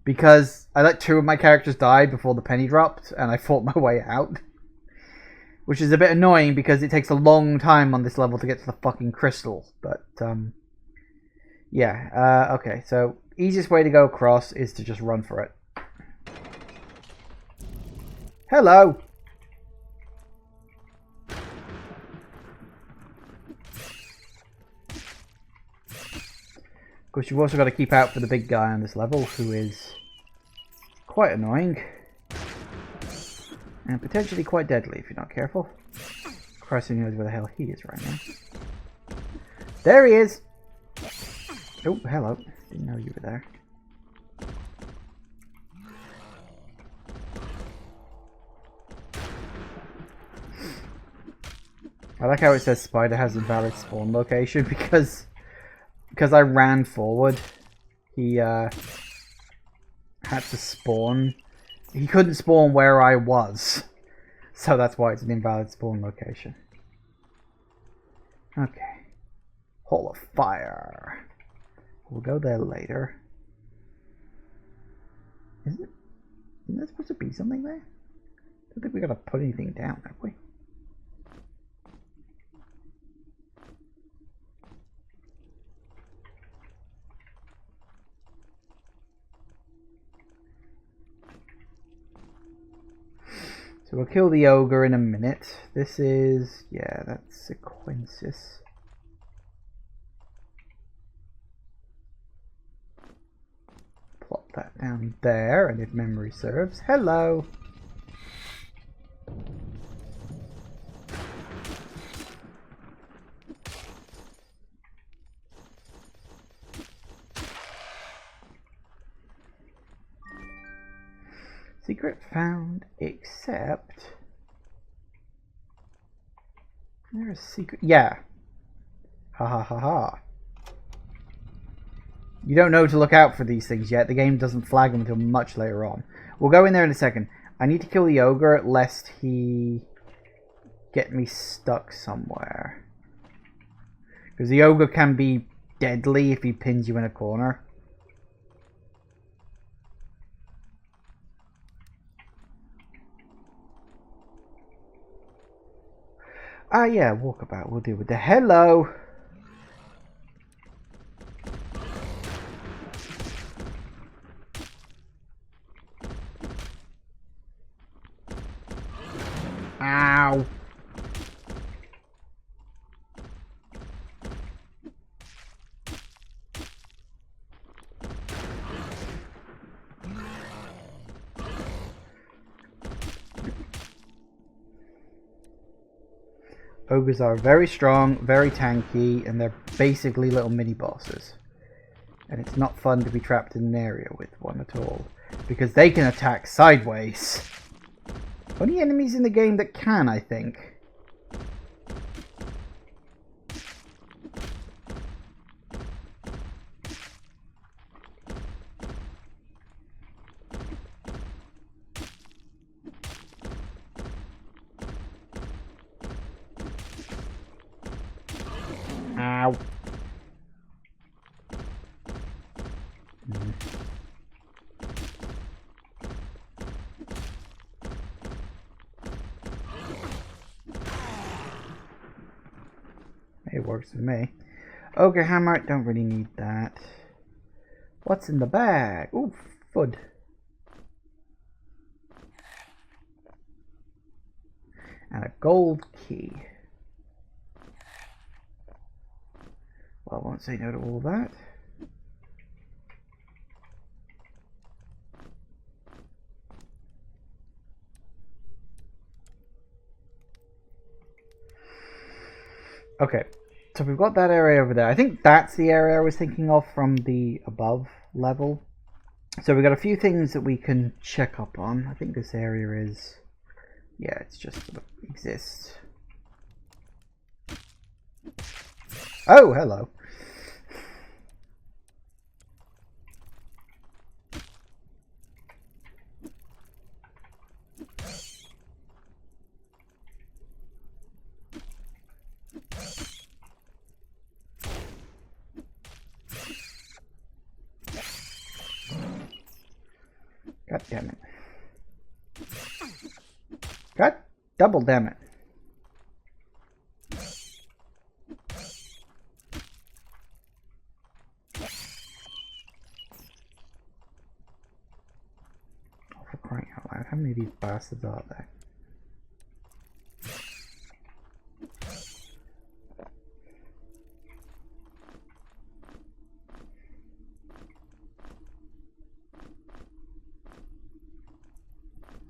because I let two of my characters die before the penny dropped and I fought my way out. Which is a bit annoying because it takes a long time on this level to get to the fucking crystal. But, yeah. Okay, so easiest way to go across is to just run for it. Hello! Of course, you've also got to keep out for the big guy on this level, who is quite annoying. And potentially quite deadly if you're not careful. Christ only knows where the hell he is right now. There he is! Oh, hello. Didn't know you were there. I like how it says spider has invalid spawn location because I ran forward. He had to spawn. He couldn't spawn where I was. So that's why it's an invalid spawn location. Okay. Hall of Fire. We'll go there later. Isn't there supposed to be something there? I don't think we gotta put anything down, have we? So we'll kill the ogre in a minute. This is, yeah, that's sequences. Plop that down there, and if memory serves, hello! Secret found, except... There's a secret... Yeah. Ha ha ha ha. You don't know to look out for these things yet. The game doesn't flag them until much later on. We'll go in there in a second. I need to kill the ogre lest he get me stuck somewhere. Because the ogre can be deadly if he pins you in a corner. Ah, yeah, walkabout. We'll deal with the hello. Ow. Ogres are very strong, very tanky, and they're basically little mini bosses. And it's not fun to be trapped in an area with one at all, because they can attack sideways. Only enemies in the game that can, I think. Ow. It works for me. Ogre hammer, don't really need that. What's in the bag? Ooh, food. And a gold key. Well, I won't say no to all that. Okay. So we've got that area over there. I think that's the area I was thinking of from the above level. So we've got a few things that we can check up on. I think this area is... yeah, it's just sort of exists. Oh, hello. God damn it. God double damn it. Oh, for crying out loud, how many of these bastards are there?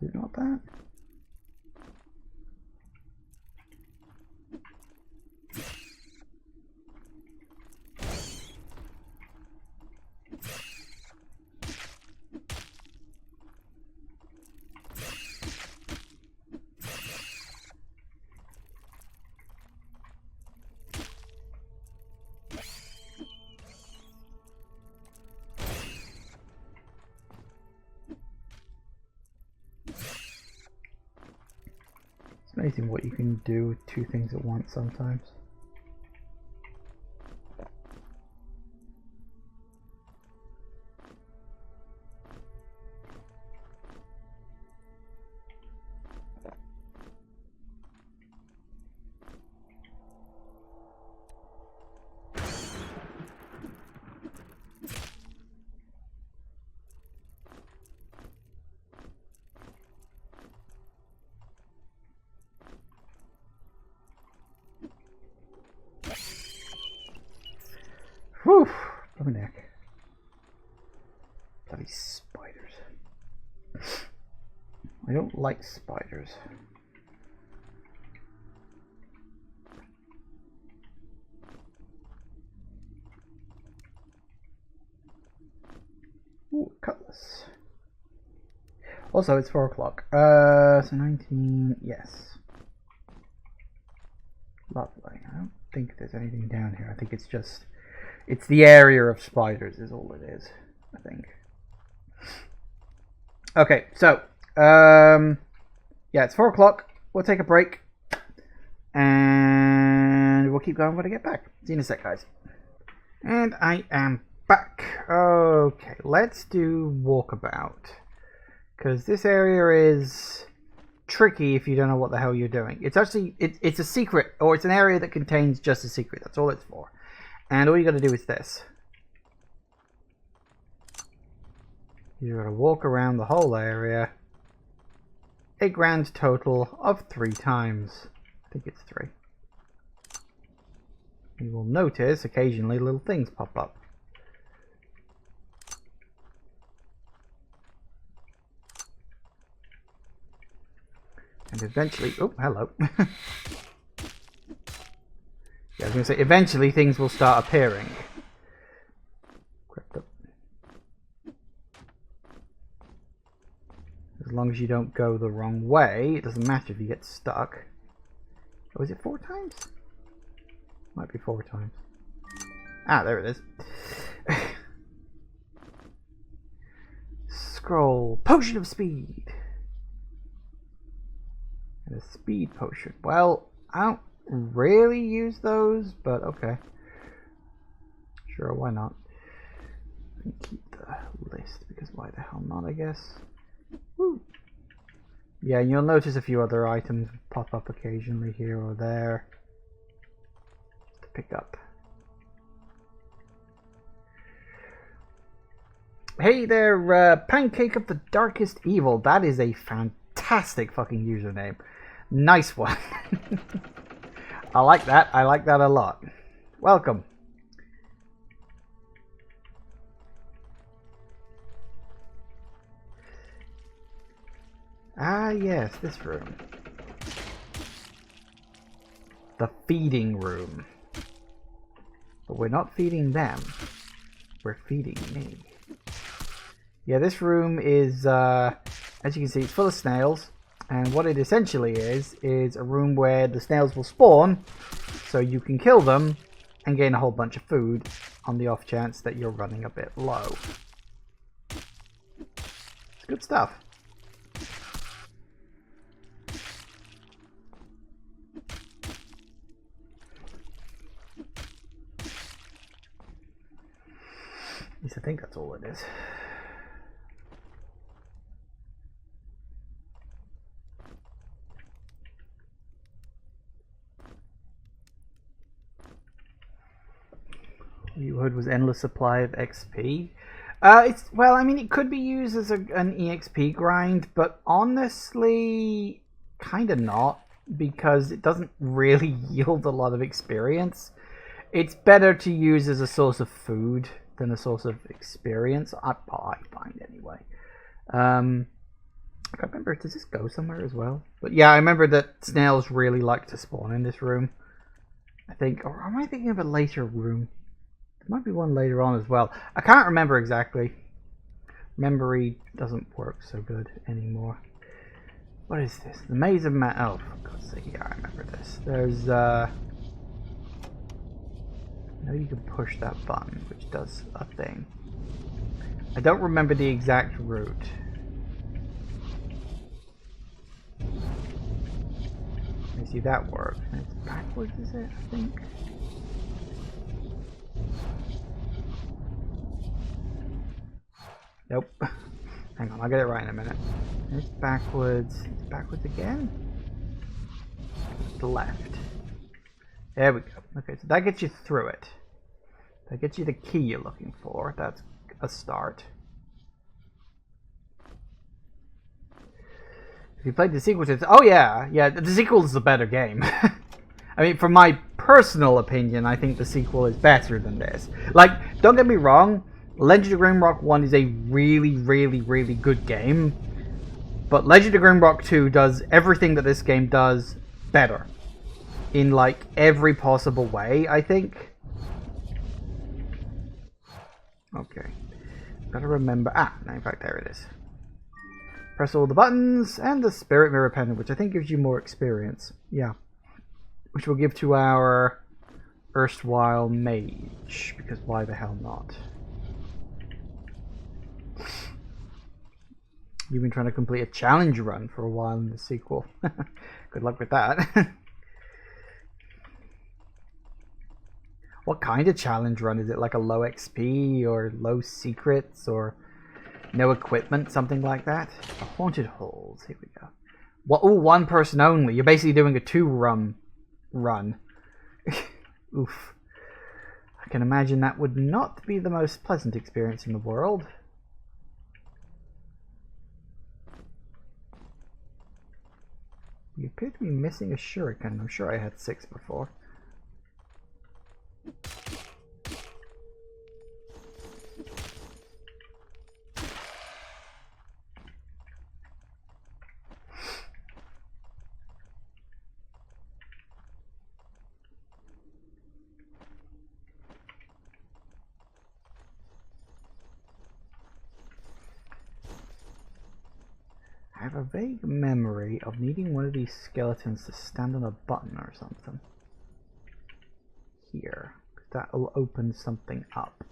Is it not that? It's amazing what you can do with two things at once sometimes. Whew! My neck. Bloody spiders. I don't like spiders. Ooh, cutlass. Also, it's 4 o'clock. So 19, yes. Lovely. I don't think there's anything down here. I think it's just... it's the area of spiders is all it is, I think. Okay, so, yeah, it's 4 o'clock. We'll take a break. And we'll keep going when I get back. See you in a sec, guys. And I am back. Okay, let's do walkabout. Because this area is tricky if you don't know what the hell you're doing. It's actually, it's a secret, or it's an area that contains just a secret. That's all it's for. And all you got to do is this. You got to walk around the whole area a grand total of 3 times. I think it's 3. You will notice occasionally little things pop up. And eventually, oh, hello. Yeah, I was going to say, eventually things will start appearing. Crept up. As long as you don't go the wrong way, it doesn't matter if you get stuck. Oh, is it 4 times? Might be 4 times. Ah, there it is. Scroll. Potion of speed. And a speed potion. Well, I don't really use those, but okay. Sure, why not? And keep the list, because why the hell not, I guess. Woo. Yeah, and you'll notice a few other items pop up occasionally here or there to pick up. Hey there, Pancake of the Darkest Evil. That is a fantastic fucking username. Nice one. I like that. I like that a lot. Welcome. Ah, yes, this room. The feeding room. But we're not feeding them. We're feeding me. Yeah, this room is, as you can see, it's full of snails. And what it essentially is a room where the snails will spawn, so you can kill them and gain a whole bunch of food on the off chance that you're running a bit low. It's good stuff. At least I think that's all it is. Wood was endless supply of XP. It's, well, I mean, it could be used as an EXP grind, but honestly, kind of not, because it doesn't really yield a lot of experience. It's better to use as a source of food than a source of experience. I find anyway. I can't remember, does this go somewhere as well? But yeah, I remember that snails really like to spawn in this room. I think, or am I thinking of a later room? There might be one later on as well. I can't remember exactly. Memory doesn't work so good anymore. What is this? The Maze of Mount... Oh, for God's sake, yeah, I remember this. There's, I know you can push that button, which does a thing. I don't remember the exact route. You see that work? And it's backwards, is it? I think. Nope. Hang on, I'll get it right in a minute. It's backwards. It's backwards again? To the left. There we go. Okay, so that gets you through it. That gets you the key you're looking for. That's a start. If you played the sequel to... Oh yeah, yeah, the sequel is the better game. I mean, from my personal opinion, I think the sequel is better than this. Like, don't get me wrong, Legend of Grimrock 1 is a really, really, really good game. But Legend of Grimrock 2 does everything that this game does better. In, like, every possible way, I think. Okay. Gotta remember... Ah, no, in fact, there it is. Press all the buttons, and the Spirit Mirror Pendant, which I think gives you more experience. Yeah. Which we'll give to our erstwhile mage, because why the hell not? You've been trying to complete a challenge run for a while in the sequel. Good luck with that. What kind of challenge run? Is it like a low XP, or low secrets, or no equipment, something like that? Haunted halls, here we go. Well, oh, one person only. You're basically doing a 2-run run. Oof. I can imagine that would not be the most pleasant experience in the world. You appear to be missing a shuriken. I'm sure I had 6 before. I have a vague memory of needing one of these skeletons to stand on a button or something. Here. That'll open something up.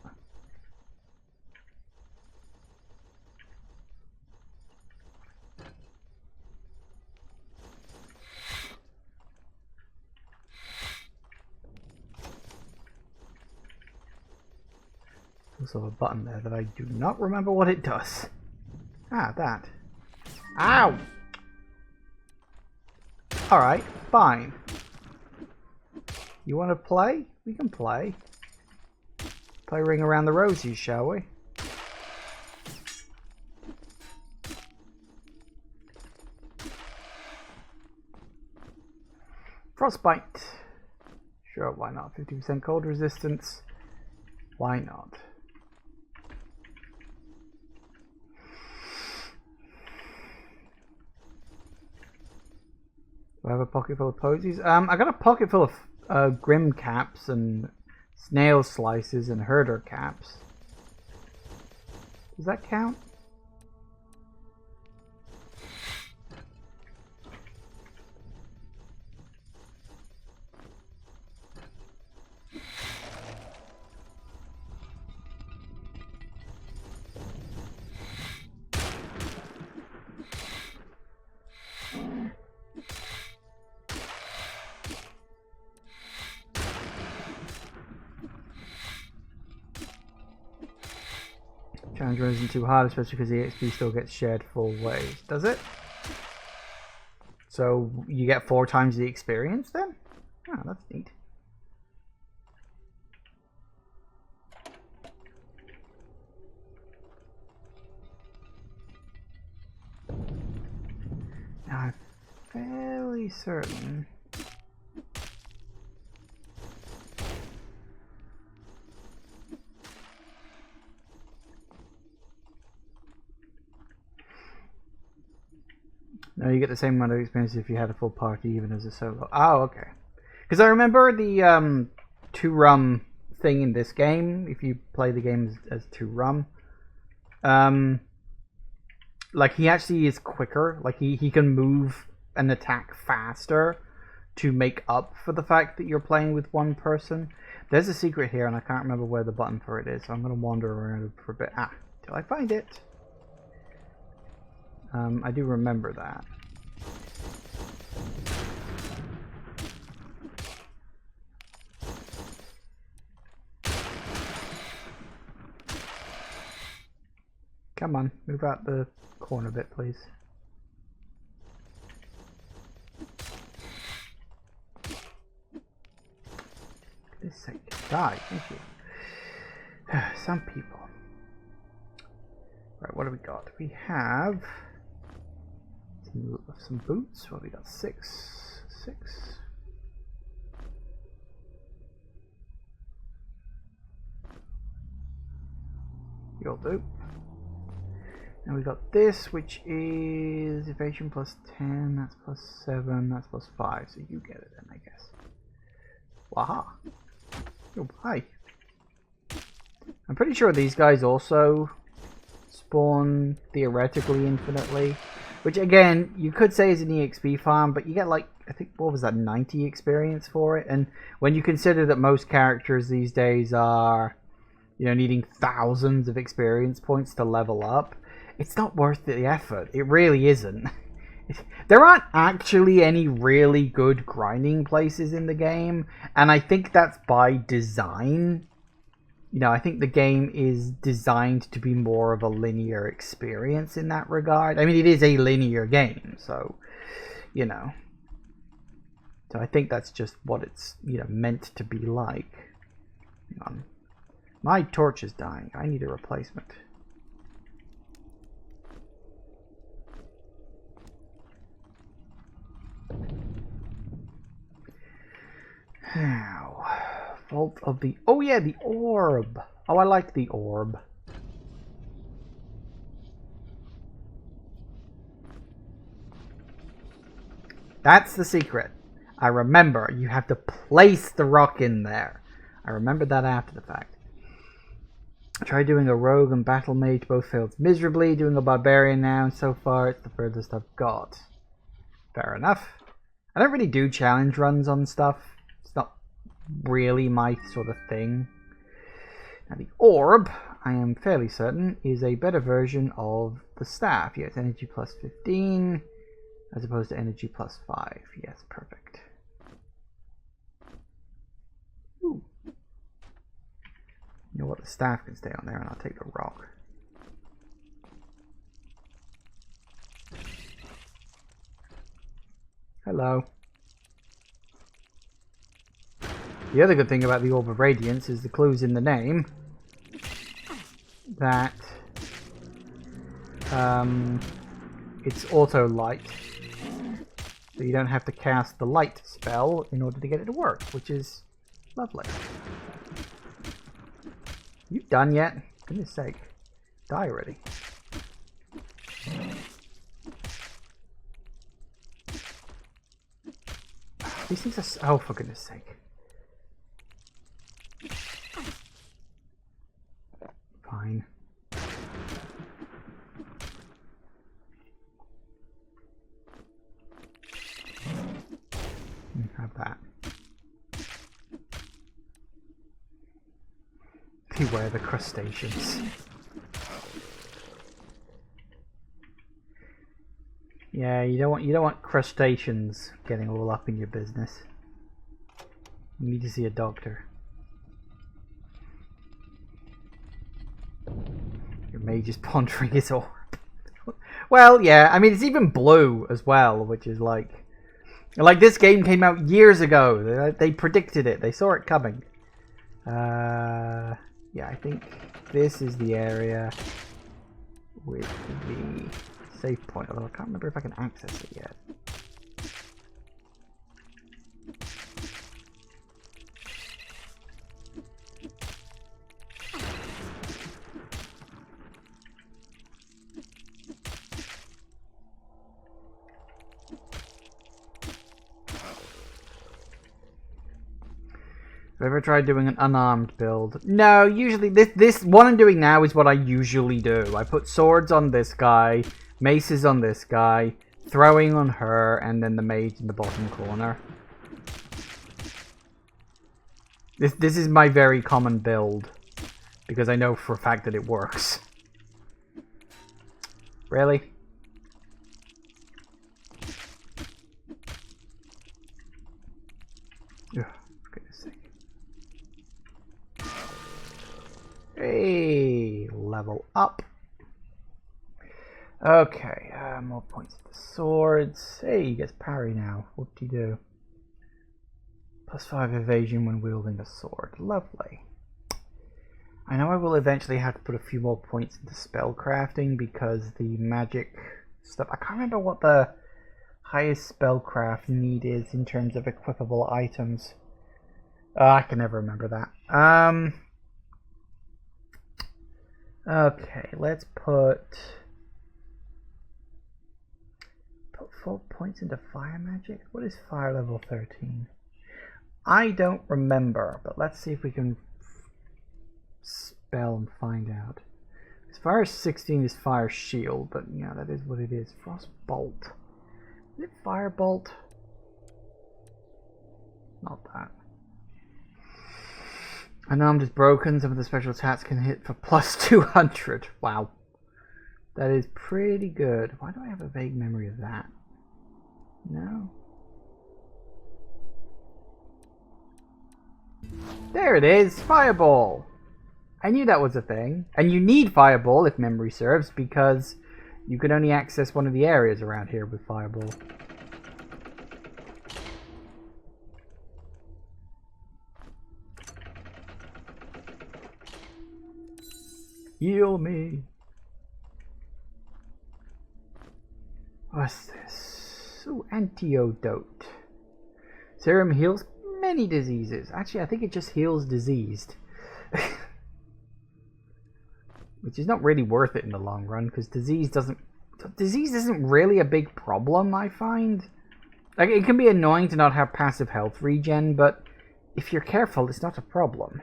Also a button there that I do not remember what it does. Ah, that. Ow! Alright, fine. You want to play? We can play. Play Ring Around the Rosies, shall we? Frostbite. Sure, why not? 50% cold resistance. Why not? Do I have a pocket full of posies? I got a pocket full of grim caps and Snail slices and herder caps. Does that count? Challenge run isn't too hard, especially because the XP still gets shared 4 ways. Does it? So you get 4 times the experience then? Oh, that's neat. Now I'm fairly certain. No, you get the same amount of experience if you had a full party, even as a solo. Oh, okay. Because I remember the 2-rum thing in this game. If you play the game as 2-rum, like he actually is quicker. Like he can move and attack faster to make up for the fact that you're playing with one person. There's a secret here, and I can't remember where the button for it is, so I'm gonna wander around for a bit. Till I find it. I do remember that. Come on, move out the corner a bit, please. For goodness sake, die, thank you. Some people. Right, what do we got? We have some boots. What have we got? 6. You'll do. And we got this, which is evasion plus 10. That's plus 7. That's plus 5. So you get it then, I guess. Waha. Oh, hi. I'm pretty sure these guys also spawn theoretically infinitely, which again you could say is an EXP farm, but you get like, I think, what was that, 90 experience for it. And when you consider that most characters these days are, you know, needing thousands of experience points to level up, it's not worth the effort. It really isn't. There aren't actually any really good grinding places in the game, and I think that's by design. You know, I think the game is designed to be more of a linear experience in that regard. I mean, it is a linear game, so, you know. So I think that's just what it's, you know, meant to be like. Hang on. My torch is dying. I need a replacement. Now, Vault of the... Oh yeah, the orb. Oh, I like the orb. That's the secret. I remember. You have to place the rock in there. I remembered that after the fact. I tried doing a rogue and battle mage. Both failed miserably. Doing a barbarian now, and so far it's the furthest I've got. Fair enough. I don't really do challenge runs on stuff. It's not really my sort of thing. Now the orb, I am fairly certain, is a better version of the staff. Yes, energy plus 15 as opposed to energy plus 5. Yes, perfect. Ooh. You know what, the staff can stay on there and I'll take the rock. Hello. The other good thing about the Orb of Radiance is the clues in the name that it's auto light, so you don't have to cast the light spell in order to get it to work, which is lovely. You done yet? Goodness sake, die already. These things are oh, for goodness sake. Beware the crustaceans. Yeah, you don't want crustaceans getting all up in your business. You need to see a doctor. Your mage is pondering his orb. Well, yeah, I mean it's even blue as well, which is like this game came out years ago. They predicted it. They saw it coming. Yeah, I think this is the area with the save point, although I can't remember if I can access it yet. Have you ever tried doing an unarmed build? No, usually this what I'm doing now is what I usually do. I put swords on this guy, maces on this guy, throwing on her, and then the mage in the bottom corner. This is my very common build, because I know for a fact that it works. Really? Ugh, for goodness sake. Hey, level up. Okay, more points for the swords. Hey, he gets parry now. What do you do? +5 evasion when wielding a sword. Lovely. I know I will eventually have to put a few more points into spell crafting because the magic stuff. I can't remember what the highest spellcraft need is in terms of equipable items. I can never remember that. Okay, let's put 4 points into fire magic. What is fire level 13? I don't remember, but let's see if we can spell and find out. As far as 16 is fire shield, but yeah, that is what it is. Frost bolt. Is it fire bolt? Not that. Unarmed is broken. Some of the special attacks can hit for +200. Wow. That is pretty good. Why do I have a vague memory of that? No. There it is! Fireball! I knew that was a thing. And you need Fireball, if memory serves, because you can only access one of the areas around here with Fireball. Heal me! What's this? Ooh, antidote. Serum heals many diseases. Actually, I think it just heals diseased. Which is not really worth it in the long run, because disease isn't really a big problem, I find. Like, it can be annoying to not have passive health regen, but if you're careful, it's not a problem.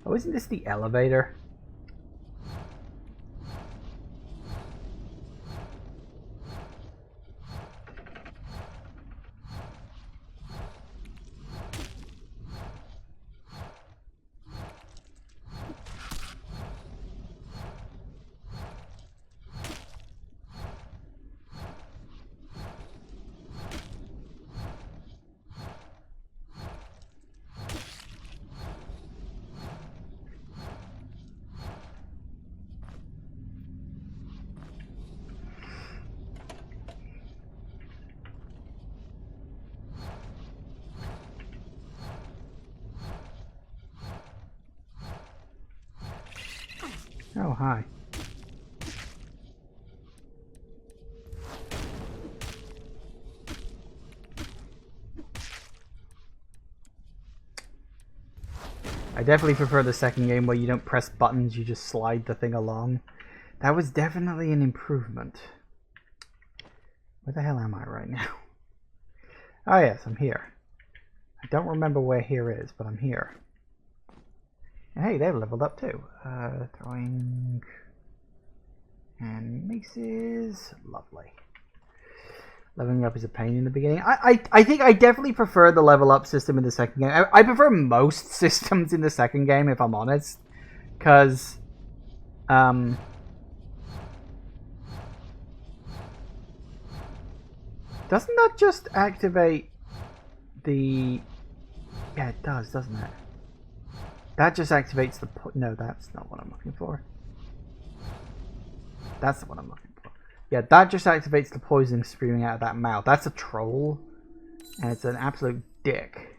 Oh, isn't this the elevator? Oh, hi. I definitely prefer the second game where you don't press buttons, you just slide the thing along. That was definitely an improvement. Where the hell am I right now? Oh yes, I'm here. I don't remember where here is, but I'm here. And hey, they've leveled up too. Throwing and maces. Lovely. Leveling up is a pain in the beginning. I think I definitely prefer the level up system in the second game. I prefer most systems in the second game, if I'm honest. Because, doesn't that just activate the... Yeah, it does, doesn't it? That just activates the... No, that's not what I'm looking for. That's the one I'm looking for. Yeah, that just activates the poison spewing out of that mouth. That's a troll. And it's an absolute dick.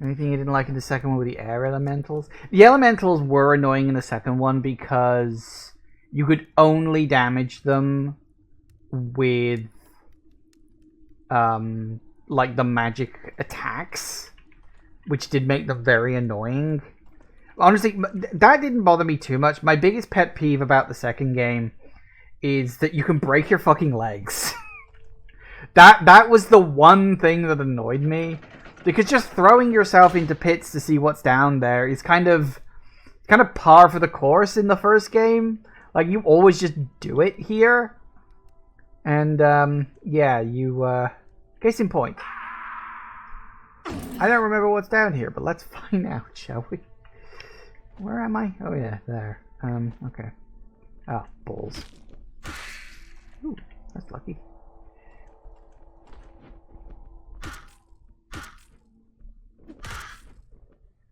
Anything you didn't like in the second one were the air elementals? The elementals were annoying in the second one because you could only damage them with like the magic attacks, which did make them very annoying. Honestly, that didn't bother me too much. My biggest pet peeve about the second game is that you can break your fucking legs. That was the one thing that annoyed me. Because just throwing yourself into pits to see what's down there is kind of par for the course in the first game. Like, you always just do it here. And, yeah, you, case in point. I don't remember what's down here, but let's find out, shall we? Where am I? Oh, yeah, there. Okay. Oh, balls. Ooh, that's lucky.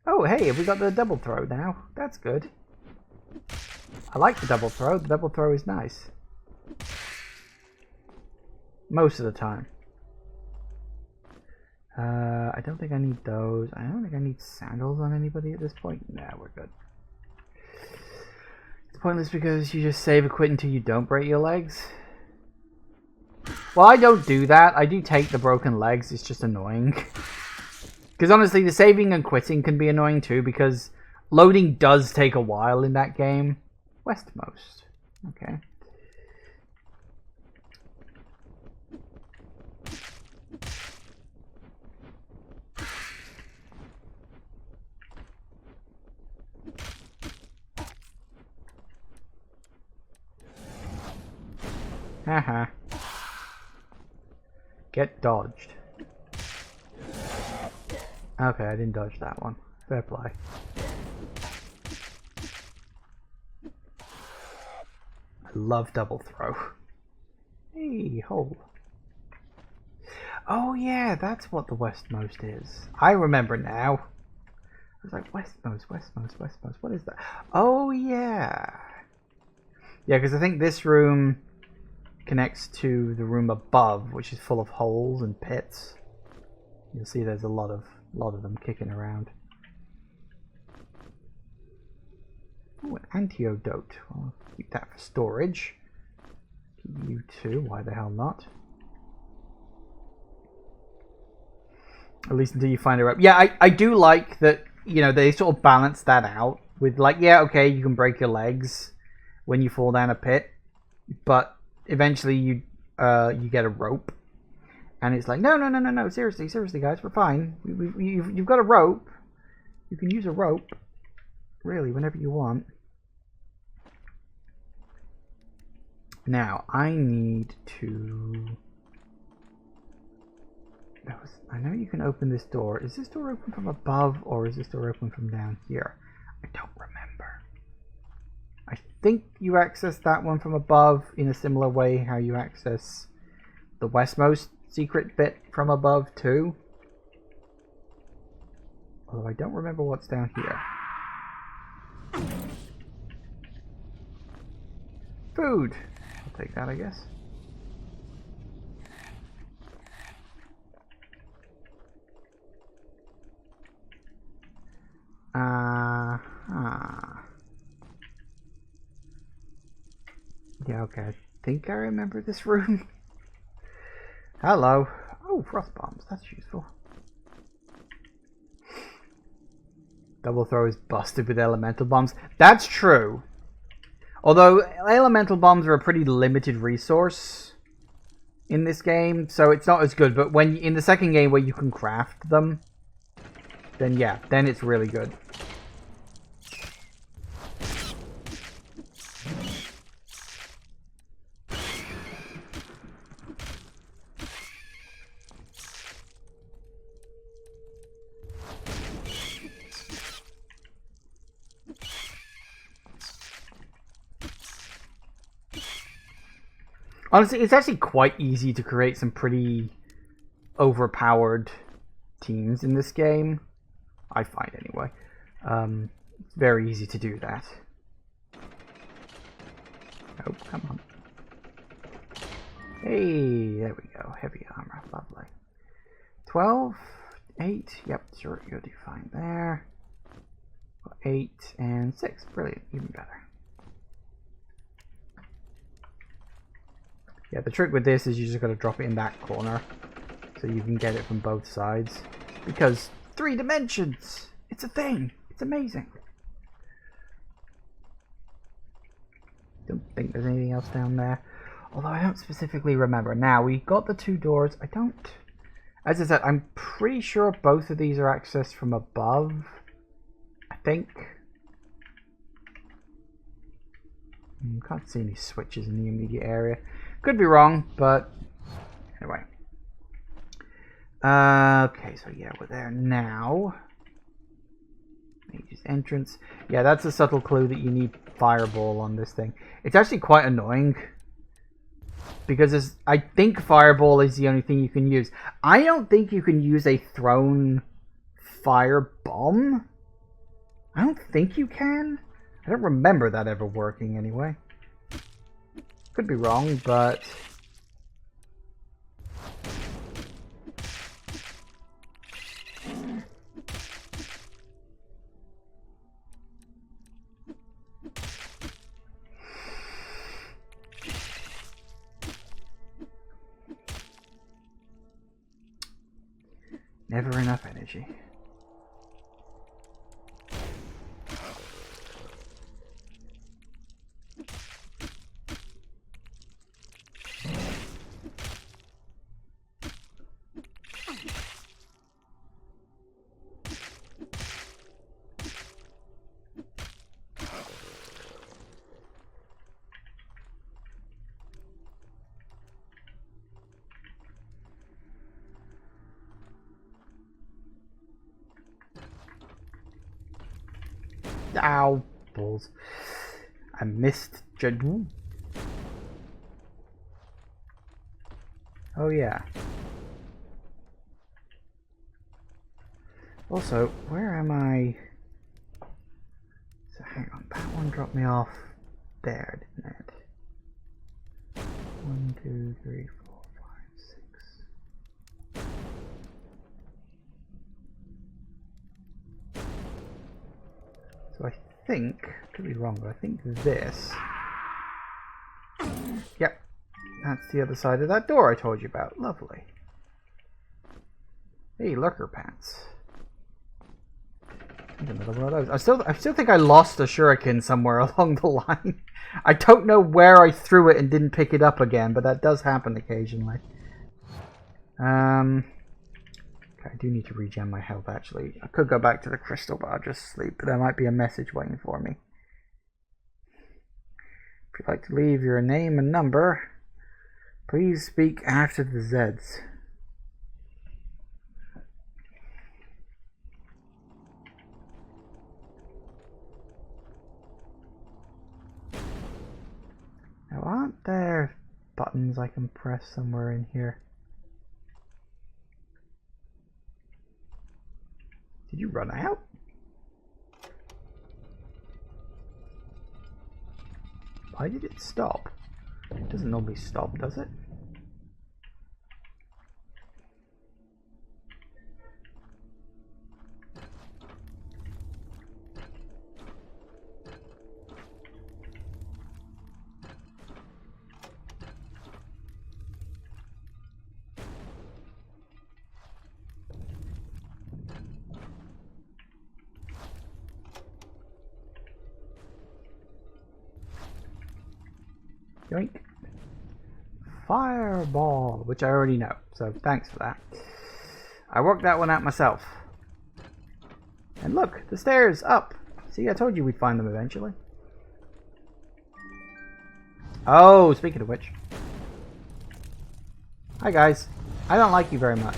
Oh, hey, we got the double throw now. That's good. I like the double throw. The double throw is nice. Most of the time. I don't think I need those. I don't think I need sandals on anybody at this point. Nah, we're good. It's pointless because you just save a quit until you don't break your legs. Well, I don't do that. I do take the broken legs. It's just annoying. Because honestly, the saving and quitting can be annoying too, because loading does take a while in that game. Westmost. Okay. Haha. Get dodged. Okay, I didn't dodge that one. Fair play. I love double throw. Hey, hole. Oh yeah, that's what the westmost is. I remember now. I was like, westmost. What is that? Oh yeah. Yeah, because I think this room connects to the room above, which is full of holes and pits. You'll see there's a lot of them kicking around. Oh, an antidote. Well, I'll keep that for storage. Keep you too. Why the hell not? At least until you find a rope. Yeah, I do like that. You know, they sort of balance that out with like, yeah, okay, you can break your legs when you fall down a pit, but eventually you get a rope. And it's like, no, seriously, guys, we're fine. You've got a rope. You can use a rope, really, whenever you want. Now, I need to... I know you can open this door. Is this door open from above, or is this door open from down here? I don't remember. I think you access that one from above in a similar way how you access the westmost secret bit from above too. Although I don't remember what's down here. Food. I'll take that, I guess. Yeah, okay. I think I remember this room. Hello. Oh, frost bombs. That's useful. Double throw is busted with elemental bombs. That's true. Although elemental bombs are a pretty limited resource in this game, so it's not as good. But when in the second game where you can craft them, then yeah, then it's really good. Honestly, it's actually quite easy to create some pretty overpowered teams in this game. I find anyway. It's very easy to do that. Oh, come on. Hey, there we go. Heavy armor. Lovely. 12, 8. Yep, sure, you'll do fine there. 8 and 6. Brilliant. Even better. Yeah, the trick with this is you just got to drop it in that corner so you can get it from both sides. Because 3 dimensions! It's a thing! It's amazing! Don't think there's anything else down there. Although I don't specifically remember. Now, we got the 2 doors. I don't... As I said, I'm pretty sure both of these are accessed from above. I think. Can't see any switches in the immediate area. Could be wrong, but anyway. Okay, so yeah, we're there now. Mage's entrance. Yeah, that's a subtle clue that you need fireball on this thing. It's actually quite annoying. Because I think fireball is the only thing you can use. I don't think you can use a thrown fire bomb. I don't think you can. I don't remember that ever working anyway. Could be wrong, but... Never enough energy. Ow, balls. I missed Jadu. Oh yeah. Also, where am I? So hang on, that one dropped me off there, didn't it? 1, 2, 3, 4, 5, 6. So I think, could be wrong, but I think this. Yep, that's the other side of that door I told you about. Lovely. Hey, lurker pants. Another one of those. I still think I lost a shuriken somewhere along the line. I don't know where I threw it and didn't pick it up again, but that does happen occasionally. I do need to regen my health, actually. I could go back to the crystal, but I'll just sleep. But there might be a message waiting for me. If you'd like to leave your name and number, please speak after the Zeds. Now, aren't there buttons I can press somewhere in here? Did you run out? Why did it stop? It doesn't normally stop, does it? Yoink. Fireball, which I already know, so thanks for that. I worked that one out myself. And look, the stairs up. See, I told you we'd find them eventually. Oh, speaking of which. Hi guys. I don't like you very much.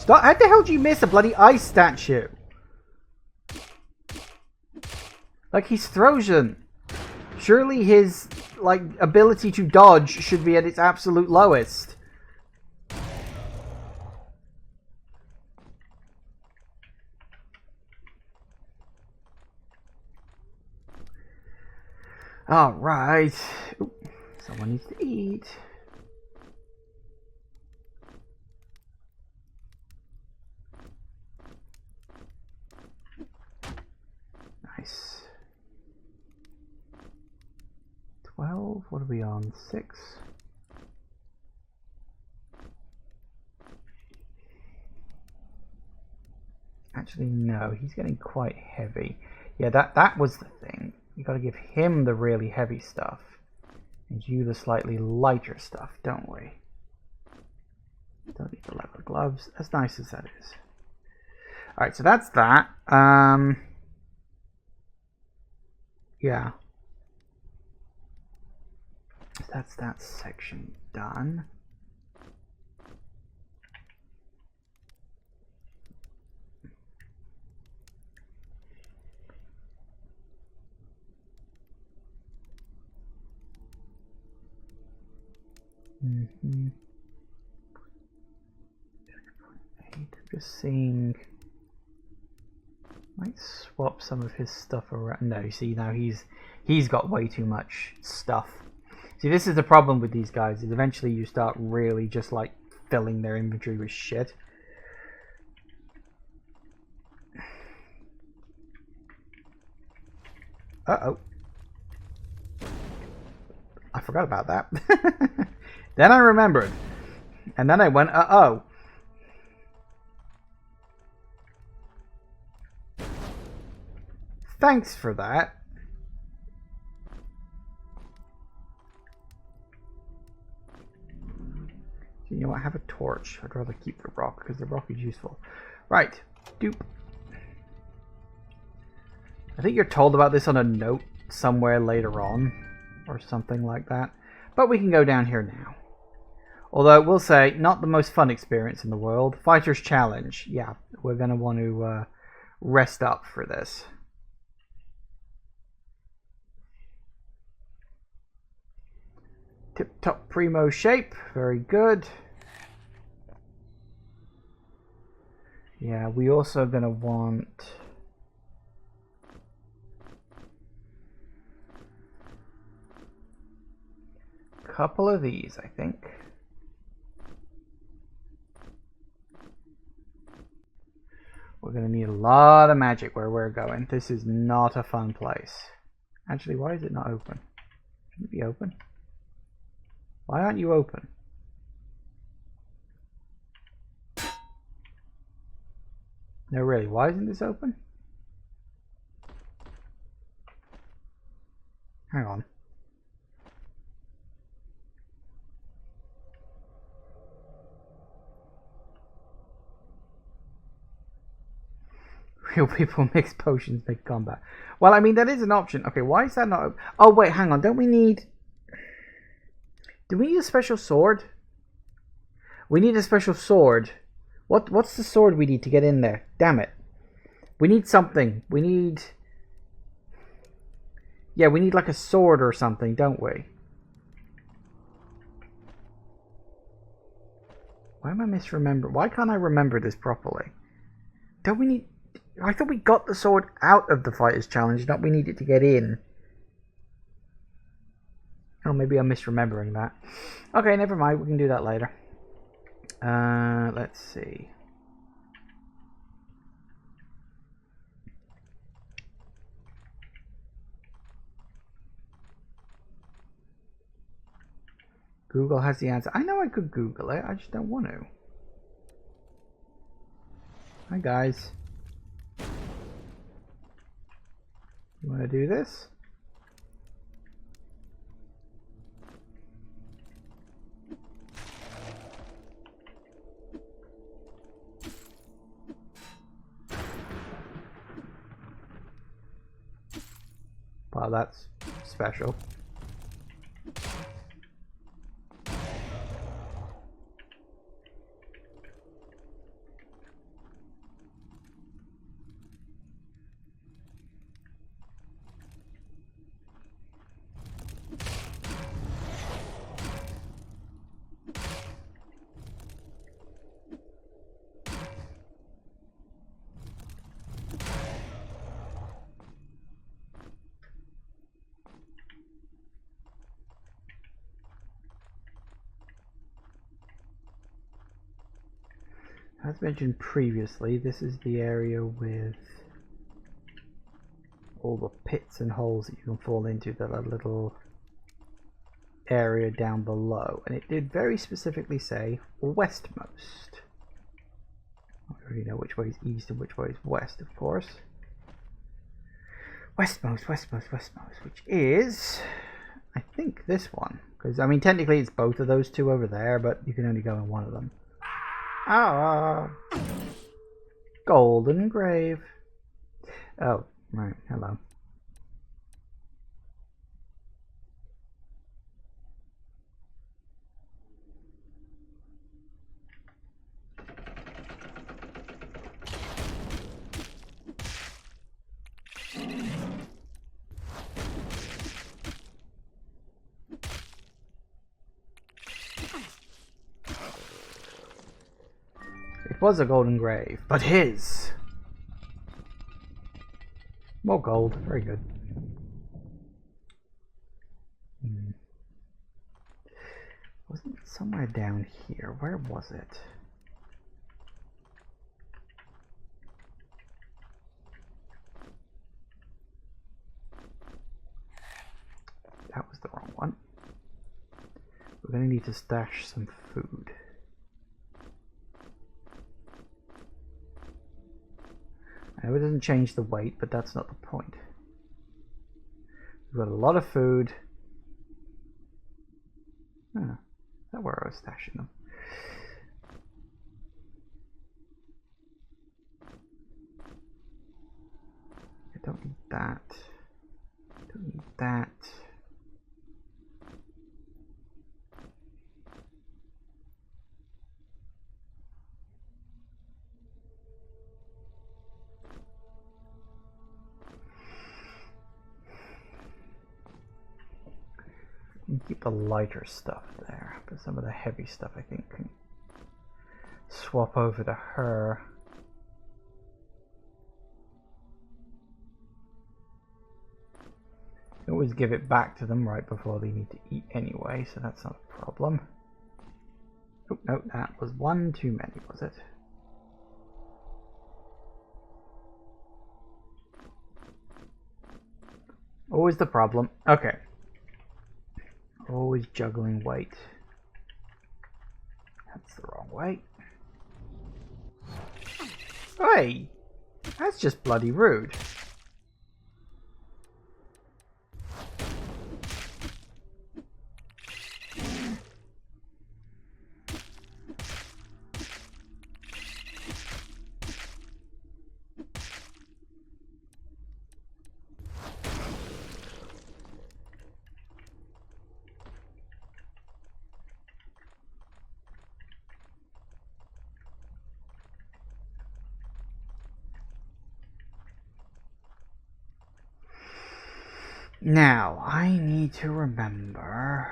Stop! How the hell did you miss a bloody ice statue? Like, he's frozen. Surely his, like, ability to dodge should be at its absolute lowest. Alright. Someone needs to eat. Nice. 12. What are we on? 6. Actually, no. He's getting quite heavy. Yeah, that was the thing. You got to give him the really heavy stuff, and you the slightly lighter stuff, don't we? Don't need the leather gloves, as nice as that is. All right, so that's that. Yeah. That's that section done. Just seeing. Might swap some of his stuff around. No, see now he's got way too much stuff. See, this is the problem with these guys, is eventually you start really just like filling their inventory with shit. Uh-oh. I forgot about that. Then I remembered. And then I went, uh-oh. Thanks for that. You know what? I have a torch. I'd rather keep the rock because the rock is useful. Right. Doop. I think you're told about this on a note somewhere later on, or something like that. But we can go down here now. Although, we'll say, not the most fun experience in the world. Fighter's Challenge. Yeah, we're going to want to rest up for this. Tip-top primo shape. Very good. Yeah, we also are going to want... a couple of these, I think. We're going to need a lot of magic where we're going. This is not a fun place. Actually, why is it not open? Shouldn't it be open? Why aren't you open? No, really, why isn't this open? Hang on. Real people mix potions mid-combat. Well, I mean, that is an option. Okay, why is that not open? Oh, wait, hang on. Don't we need... do we need a special sword? We need a special sword. What's the sword we need to get in there? Damn it. We need something. We need... yeah, we need like a sword or something, don't we? Why am I misremembering? Why can't I remember this properly? Don't we need... I thought we got the sword out of the Fighter's Challenge, not we need it to get in. Oh, maybe I'm misremembering that. Okay, never mind. We can do that later. Let's see. Google has the answer. I know I could Google it. I just don't want to. Hi, guys. You want to do this? Wow, that's special. as mentioned previously, this is the area with all the pits and holes that you can fall into that are little area down below, and it did very specifically say westmost. I don't really know which way is east and which way is west, of course. Westmost, which is, I think, this one. Because, I mean, technically it's both of those two over there, but you can only go in one of them. Ah! Golden grave. Oh, right, hello. It was a golden grave, but his. More gold, very good. Wasn't it somewhere down here? Where was it? That was the wrong one. We're going to need to stash some food. I know it doesn't change the weight, but that's not the point. We've got a lot of food. Is that where I was stashing them? I don't need that. I don't need that. You can keep the lighter stuff there, but some of the heavy stuff I think can swap over to her. You always give it back to them right before they need to eat anyway, so that's not a problem. Oh, no, that was one too many, was it? Always the problem. Okay. Always juggling weight. That's the wrong way. Hey! That's just bloody rude. Now, I need to remember...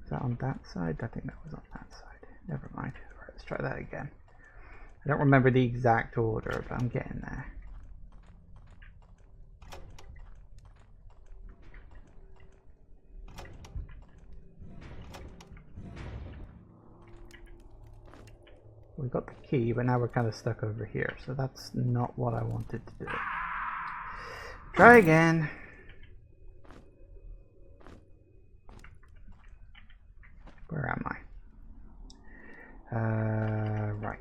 Is that on that side? I think that was on that side. Never mind. Alright, let's try that again. I don't remember the exact order, but I'm getting there. We got the key, but now we're kind of stuck over here, so that's not what I wanted to do. Try again. Where am I? Right.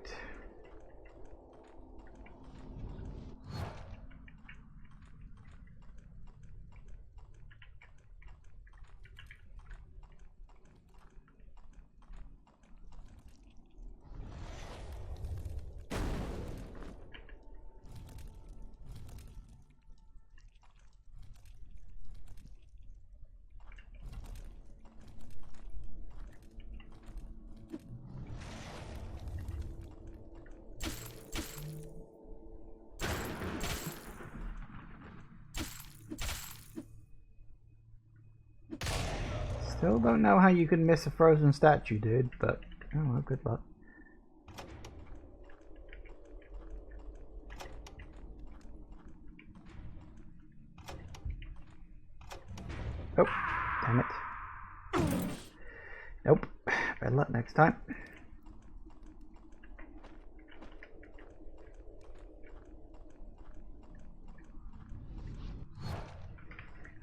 Still don't know how you can miss a frozen statue, dude, but oh well, good luck. Oh, damn it. Nope. Better luck next time.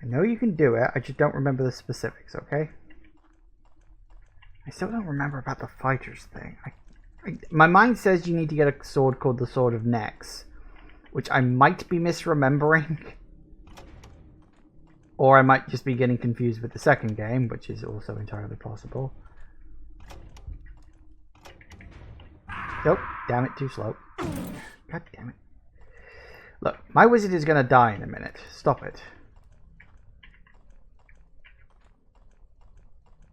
I know you can do it, I just don't remember the specifics, okay? I still don't remember about the fighters thing. My mind says you need to get a sword called the Sword of Necks, which I might be misremembering. Or I might just be getting confused with the second game, which is also entirely possible. Nope, damn it, too slow. God damn it. Look, my wizard is going to die in a minute. Stop it.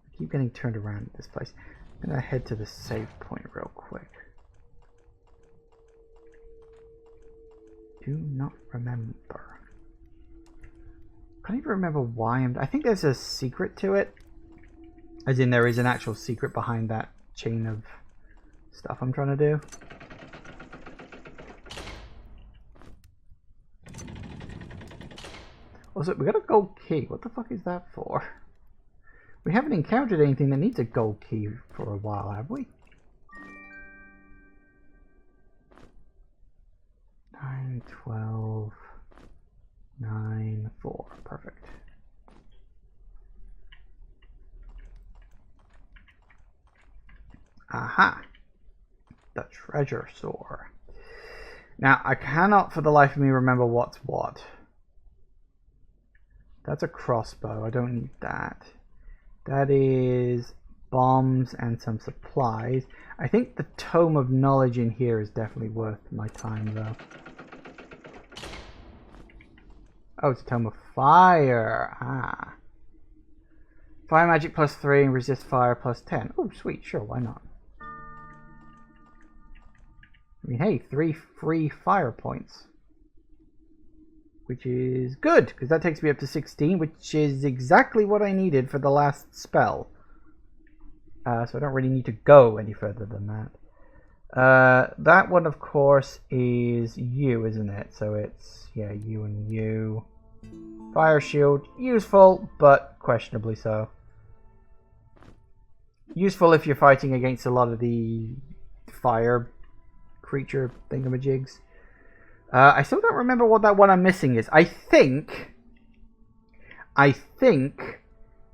I keep getting turned around in this place. I'm going to head to the save point real quick. Do not remember. I can't even remember why I think there's a secret to it. As in there is an actual secret behind that chain of stuff I'm trying to do. Also, we got a gold key. What the fuck is that for? We haven't encountered anything that needs a gold key for a while, have we? 9, 12... 9, 4. Perfect. Aha! The treasure store. Now, I cannot for the life of me remember what's what. That's a crossbow. I don't need that. That is bombs and some supplies. I think the Tome of Knowledge in here is definitely worth my time, though. Oh, it's a Tome of Fire. Ah. Fire magic plus 3 and resist fire plus 10. Oh, sweet. Sure, why not? I mean, hey, 3 free fire points. Which is good, because that takes me up to 16, which is exactly what I needed for the last spell. So I don't really need to go any further than that. That one, of course, is you, isn't it? So it's, yeah, you and you. Fire shield, useful, but questionably so. Useful if you're fighting against a lot of the fire creature thingamajigs. I still don't remember what that one I'm missing is. I think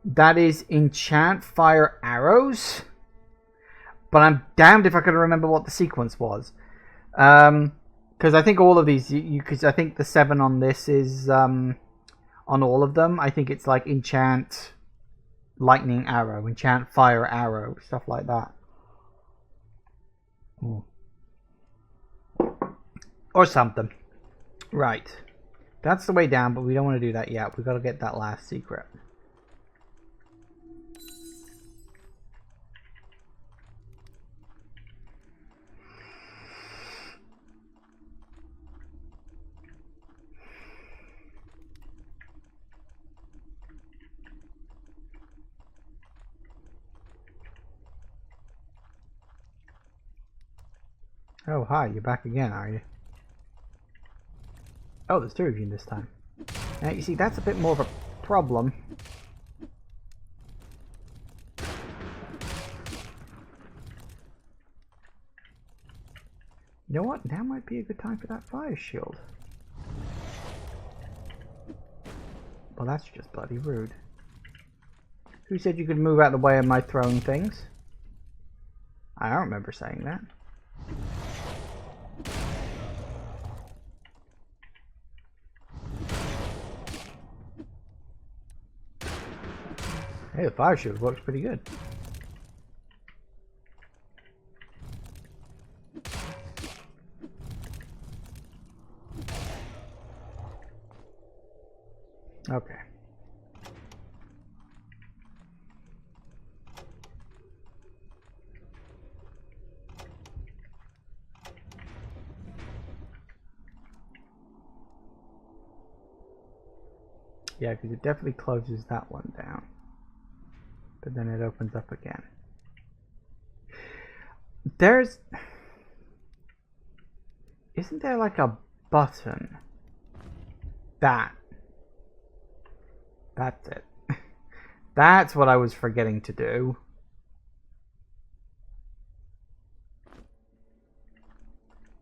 that is enchant fire arrows. But I'm damned if I can remember what the sequence was. Because I think all of these, because I think the 7 on this is on all of them. I think it's like enchant lightning arrow, enchant fire arrow, stuff like that. Ooh. Or something. Right. That's the way down, but we don't want to do that yet. We've got to get that last secret. Oh, hi. You're back again, are you? Oh, there's 2 of you this time. Now, you see, that's a bit more of a problem. You know what? Now might be a good time for that fire shield. Well, that's just bloody rude. Who said you could move out of the way of my throwing things? I don't remember saying that. Hey, the fire shield works pretty good. Okay. Yeah, because it definitely closes that one down. but then it opens up again. Isn't there like a button? That's it. That's what I was forgetting to do.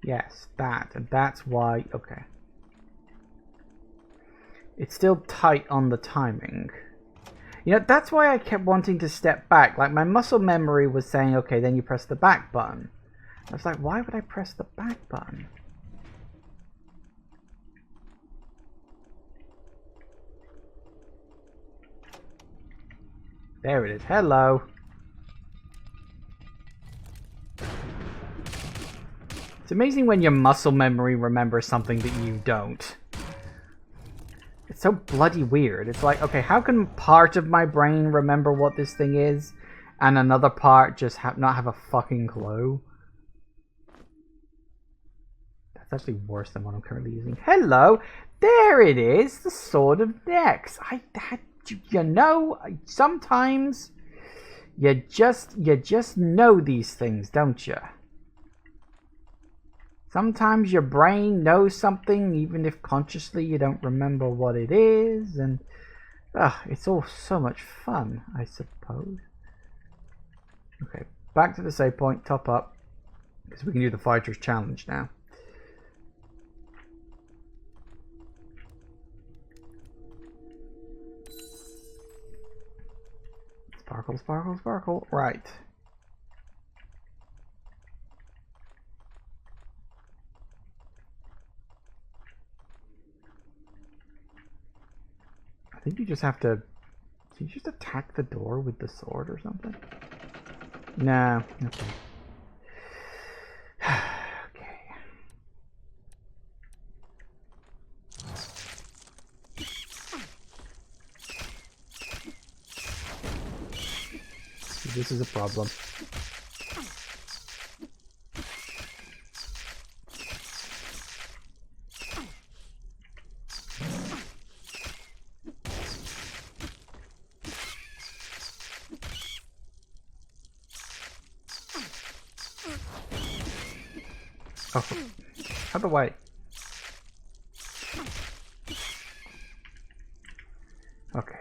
Yes, that. And that's why... Okay. It's still tight on the timing. You know, that's why I kept wanting to step back. Like, my muscle memory was saying, okay, then you press the back button. I was like, why would I press the back button? There it is. Hello. It's amazing when your muscle memory remembers something that you don't. It's so bloody weird. It's like, okay, how can part of my brain remember what this thing is and another part just not have a fucking clue? That's actually worse than what I'm currently using. Hello! There it is! The Sword of Nyx. You know, sometimes you just know these things, don't you? Sometimes your brain knows something, even if consciously you don't remember what it is, and it's all so much fun, I suppose. Okay, back to the save point, top up, because we can do the Fighter's Challenge now. Sparkle, sparkle, sparkle. Right. I think you just have to... Did you just attack the door with the sword or something? No. Okay. Okay. This is a problem. Oh, out of the way. Okay.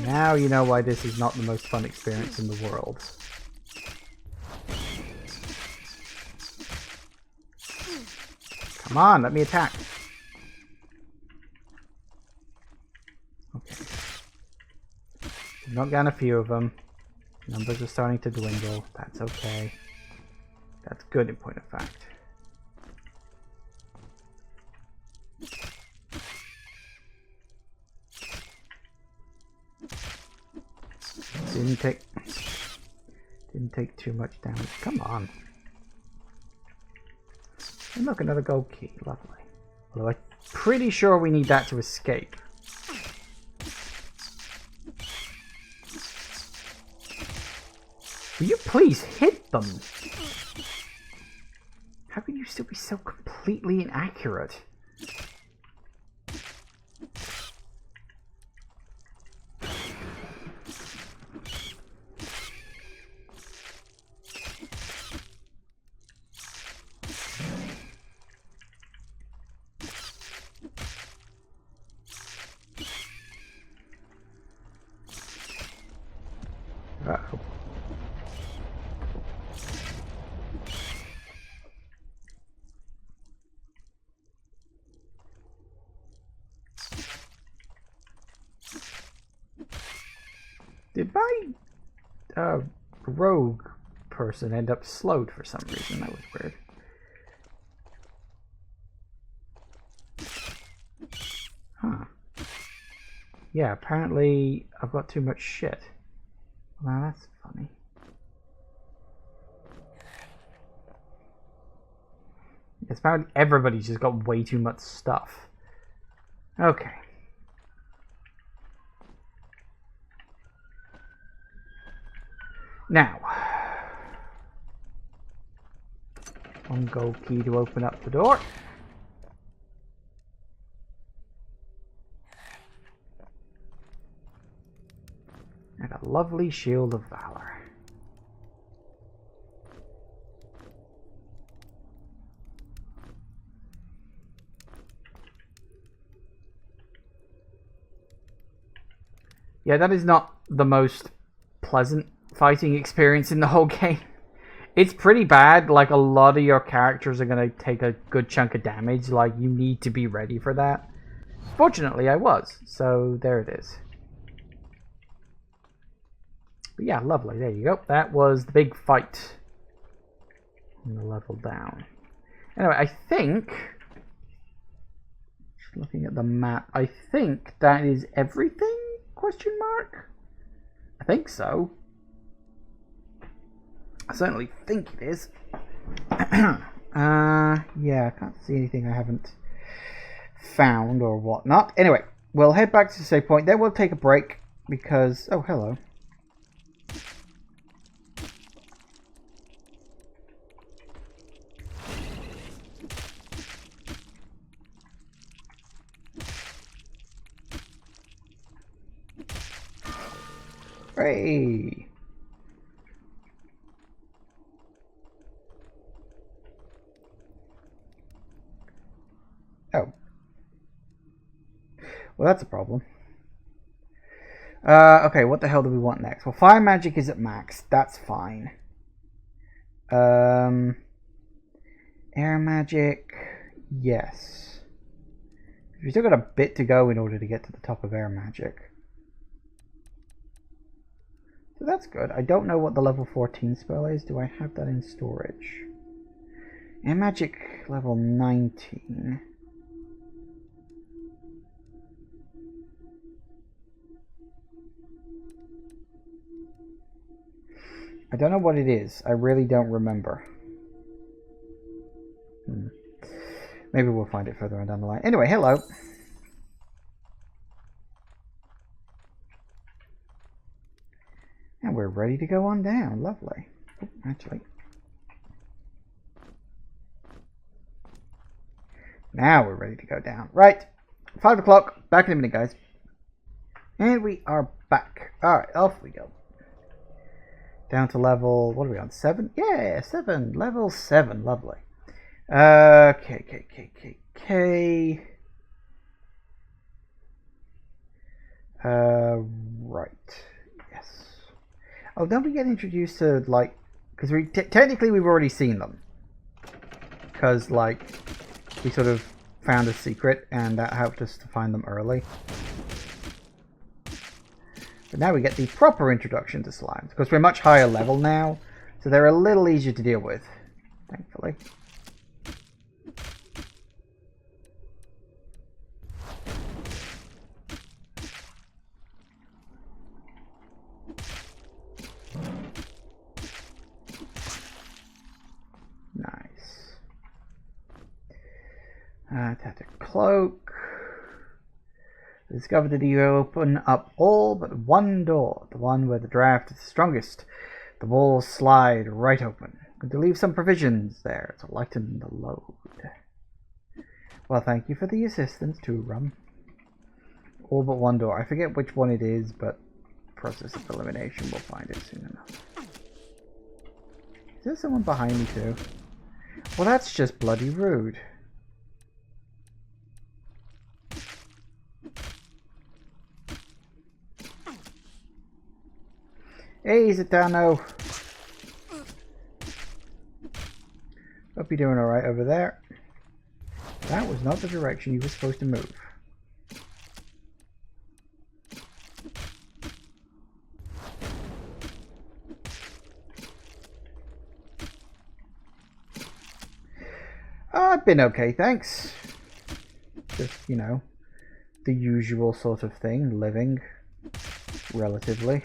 Now you know why this is not the most fun experience in the world. Come on, let me attack. Okay. We've knocked down a few of them. Numbers are starting to dwindle. That's okay. That's good in point of fact. Didn't take too much damage. Come on. And look, another gold key. Lovely. Although I'm pretty sure we need that to escape. Will you please hit them? How can you still be so completely inaccurate? Uh-oh. Did my rogue person end up slowed for some reason? That was weird. Huh. Yeah, apparently I've got too much shit. Well, that's funny. It's apparently everybody's just got way too much stuff. Okay. Now, One gold key to open up the door. And a lovely shield of valor. Yeah, that is not the most pleasant fighting experience in the whole game. It's pretty bad. Like, a lot of your characters are going to take a good chunk of damage. Like, you need to be ready for that. Fortunately, I was. So, there it is. But yeah, lovely. There you go. That was the big fight. On the level down. Anyway, I think... Just looking at the map. I think that is everything? Question mark? I think so. I certainly think it is. Yeah, I can't see anything I haven't found or whatnot. Anyway, we'll head back to the save point. Then we'll take a break because... Oh, hello. Hey! Oh. Well, that's a problem. Okay, what the hell do we want next? Well, fire magic is at max. That's fine. Air magic... Yes. We've still got a bit to go in order to get to the top of air magic. So that's good. I don't know what the level 14 spell is. Do I have that in storage? Air magic level 19. I don't know what it is. I really don't remember. Maybe we'll find it further on down the line. Anyway, hello. And we're ready to go on down. Lovely. Oh, actually. Now we're ready to go down. Right. 5 o'clock. Back in a minute, guys. And we are back. Alright, off we go. Down to level... What are we on? 7? Yeah, 7. Level 7. Lovely. Okay. Right. Yes. Oh, don't we get introduced to, like... Because we technically we've already seen them. Because, like, we sort of found a secret and that helped us to find them early. But now we get the proper introduction to slimes. Because we're much higher level now. So they're a little easier to deal with. Thankfully. Nice. Tactic cloak. Discovered that you open up all but one door, the one where the draft is strongest. The walls slide right open. Going to leave some provisions there to lighten the load. Well, thank you for the assistance too, Rum. All but one door. I forget which one it is, but process of elimination, we'll find it soon enough. Is there someone behind me too? Well, that's just bloody rude. Hey, Zatanno. Hope you're doing alright over there. That was not the direction you were supposed to move. I've been okay, thanks. Just, you know, the usual sort of thing, living relatively.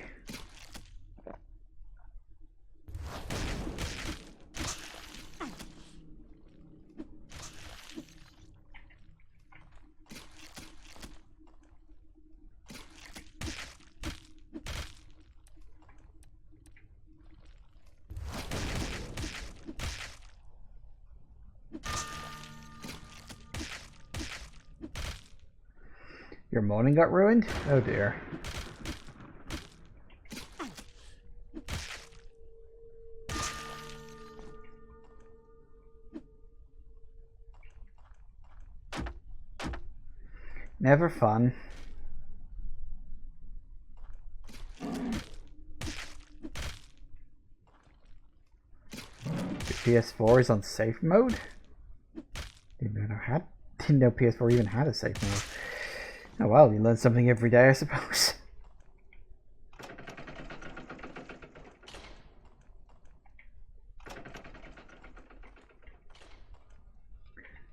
Your morning got ruined? Oh dear. Never fun. The PS4 is on safe mode? Didn't know PS4 even had a safe mode. Oh well, you learn something every day, I suppose.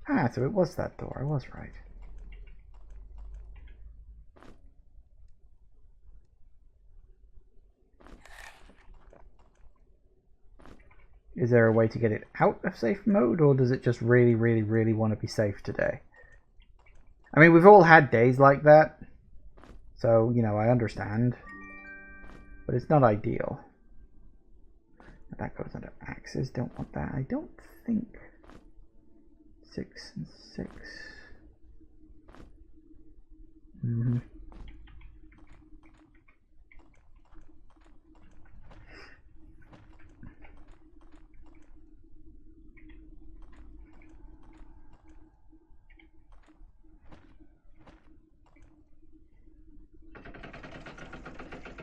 Ah, so it was that door. I was right. Is there a way to get it out of safe mode, or does it just really, really, really want to be safe today? I mean, we've all had days like that, so, you know, I understand. But it's not ideal. That goes under axes. Don't want that. I don't think 6 and 6.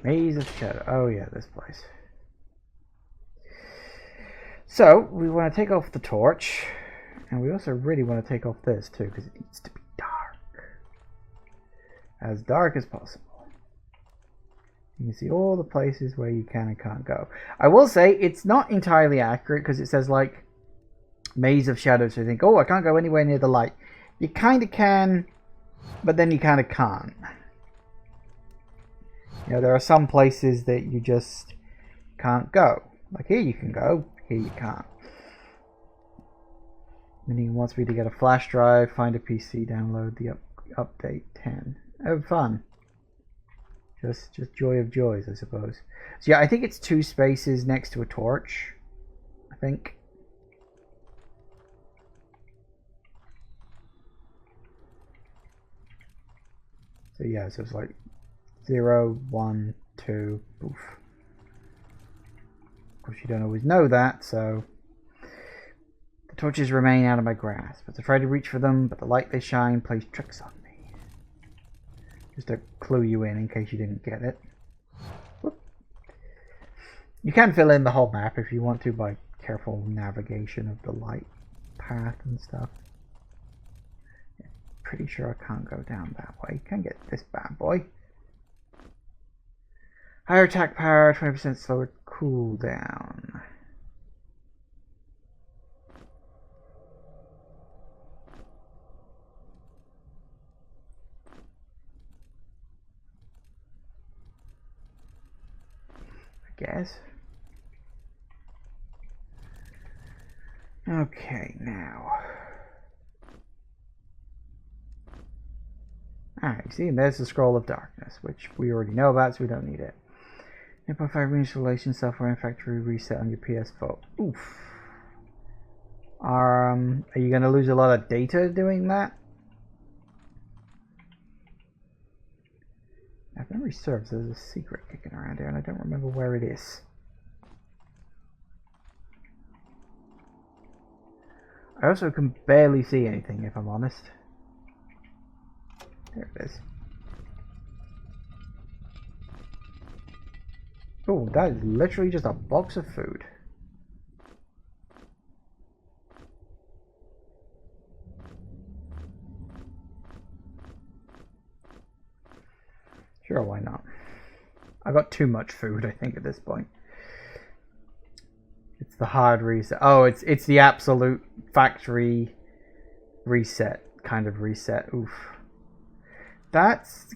Maze of Shadow. Oh yeah, this place. So, we want to take off the torch. And we also really want to take off this too, because it needs to be dark. As dark as possible. You can see all the places where you can and can't go. I will say, it's not entirely accurate, because it says like, Maze of Shadows. So you think, oh, I can't go anywhere near the light. You kind of can, but then you kind of can't. You know, there are some places that you just can't go. Like here you can go, here you can't. And he wants me to get a flash drive, find a PC, download the update 10. Oh, fun. Just joy of joys, I suppose. So yeah, I think it's 2 spaces next to a torch. I think. So yeah, so it's like 0, 1, 2, poof. Of course, you don't always know that, so the torches remain out of my grasp. I was afraid to reach for them, but the light they shine plays tricks on me. Just to clue you in case you didn't get it. Whoop. You can fill in the whole map if you want to by careful navigation of the light path and stuff. Pretty sure I can't go down that way. Can get this bad boy. Higher attack power, 20% slower cooldown. I guess. Okay, now. Alright, see, there's the Scroll of Darkness, which we already know about, so we don't need it. 8.5 reinstallation software and factory reset on your PS4. Oof. Are you going to lose a lot of data doing that? If memory serves, there's a secret kicking around here, and I don't remember where it is. I also can barely see anything, if I'm honest. There it is. Oh, that is literally just a box of food. Sure, why not? I got too much food, I think, at this point. It's the hard reset. Oh, it's the absolute factory reset, kind of reset. Oof.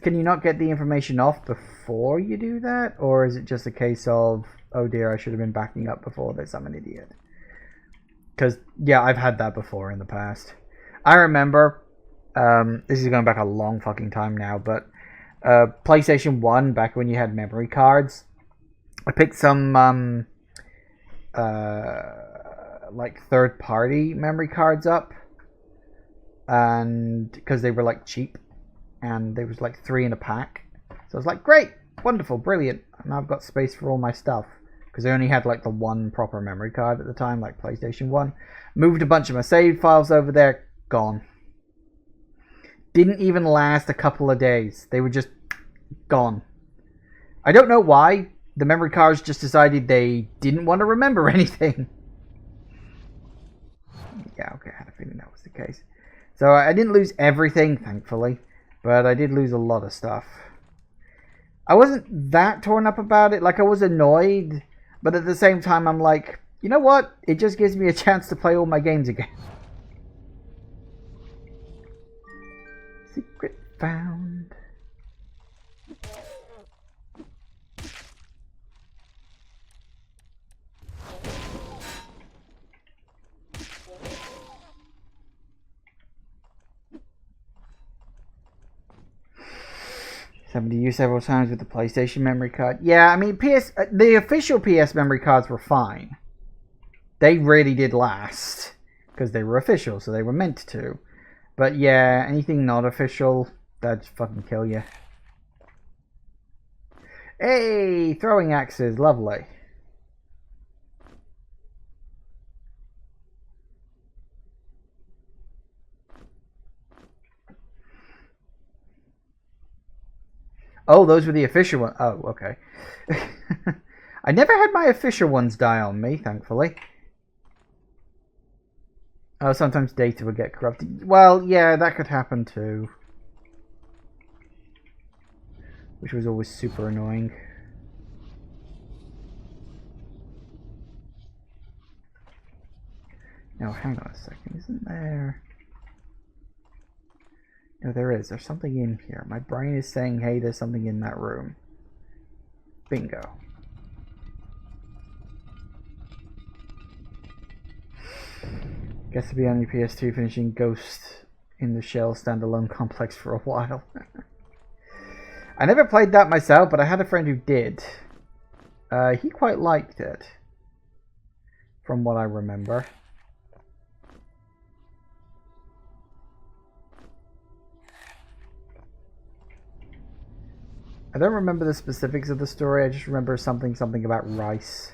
Can you not get the information off before you do that? Or is it just a case of, oh dear, I should have been backing up before this, I'm an idiot? Because, yeah, I've had that before in the past. I remember, this is going back a long fucking time now, but PlayStation 1, back when you had memory cards, I picked some, like, third-party memory cards up, and because they were, like, cheap. and there was like 3 in a pack. So I was like, great, wonderful, brilliant. And I've got space for all my stuff. Because I only had like the one proper memory card at the time, like PlayStation 1. Moved a bunch of my save files over there, gone. Didn't even last a couple of days. They were just gone. I don't know why. The memory cards just decided they didn't want to remember anything. Yeah, okay, I had a feeling that was the case. So I didn't lose everything, thankfully. But I did lose a lot of stuff. I wasn't that torn up about it. Like, I was annoyed. But at the same time, I'm like, you know what? It just gives me a chance to play all my games again. Secret found. Somebody used several times with the PlayStation memory card. Yeah, I mean, the official PS memory cards were fine. They really did last. Because they were official, so they were meant to. But yeah, anything not official, that'd fucking kill you. Hey, throwing axes, lovely. Oh, those were the official ones. Oh, okay. I never had my official ones die on me, thankfully. Oh, sometimes data would get corrupted. Well, yeah, that could happen too. Which was always super annoying. Now, hang on a second. Isn't there... No, there is. There's something in here. My brain is saying, hey, there's something in that room. Bingo. Guess to be on your PS2 finishing Ghost in the Shell standalone complex for a while. I never played that myself, but I had a friend who did. He quite liked it. From what I remember. I don't remember the specifics of the story, I just remember something about rice.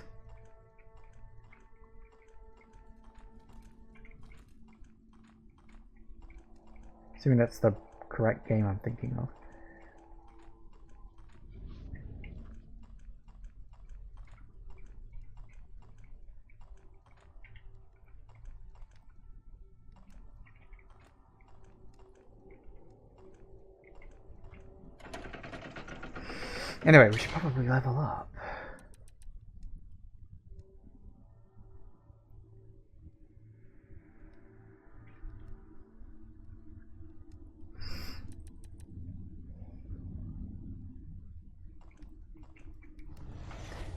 Assuming that's the correct game I'm thinking of. Anyway, we should probably level up.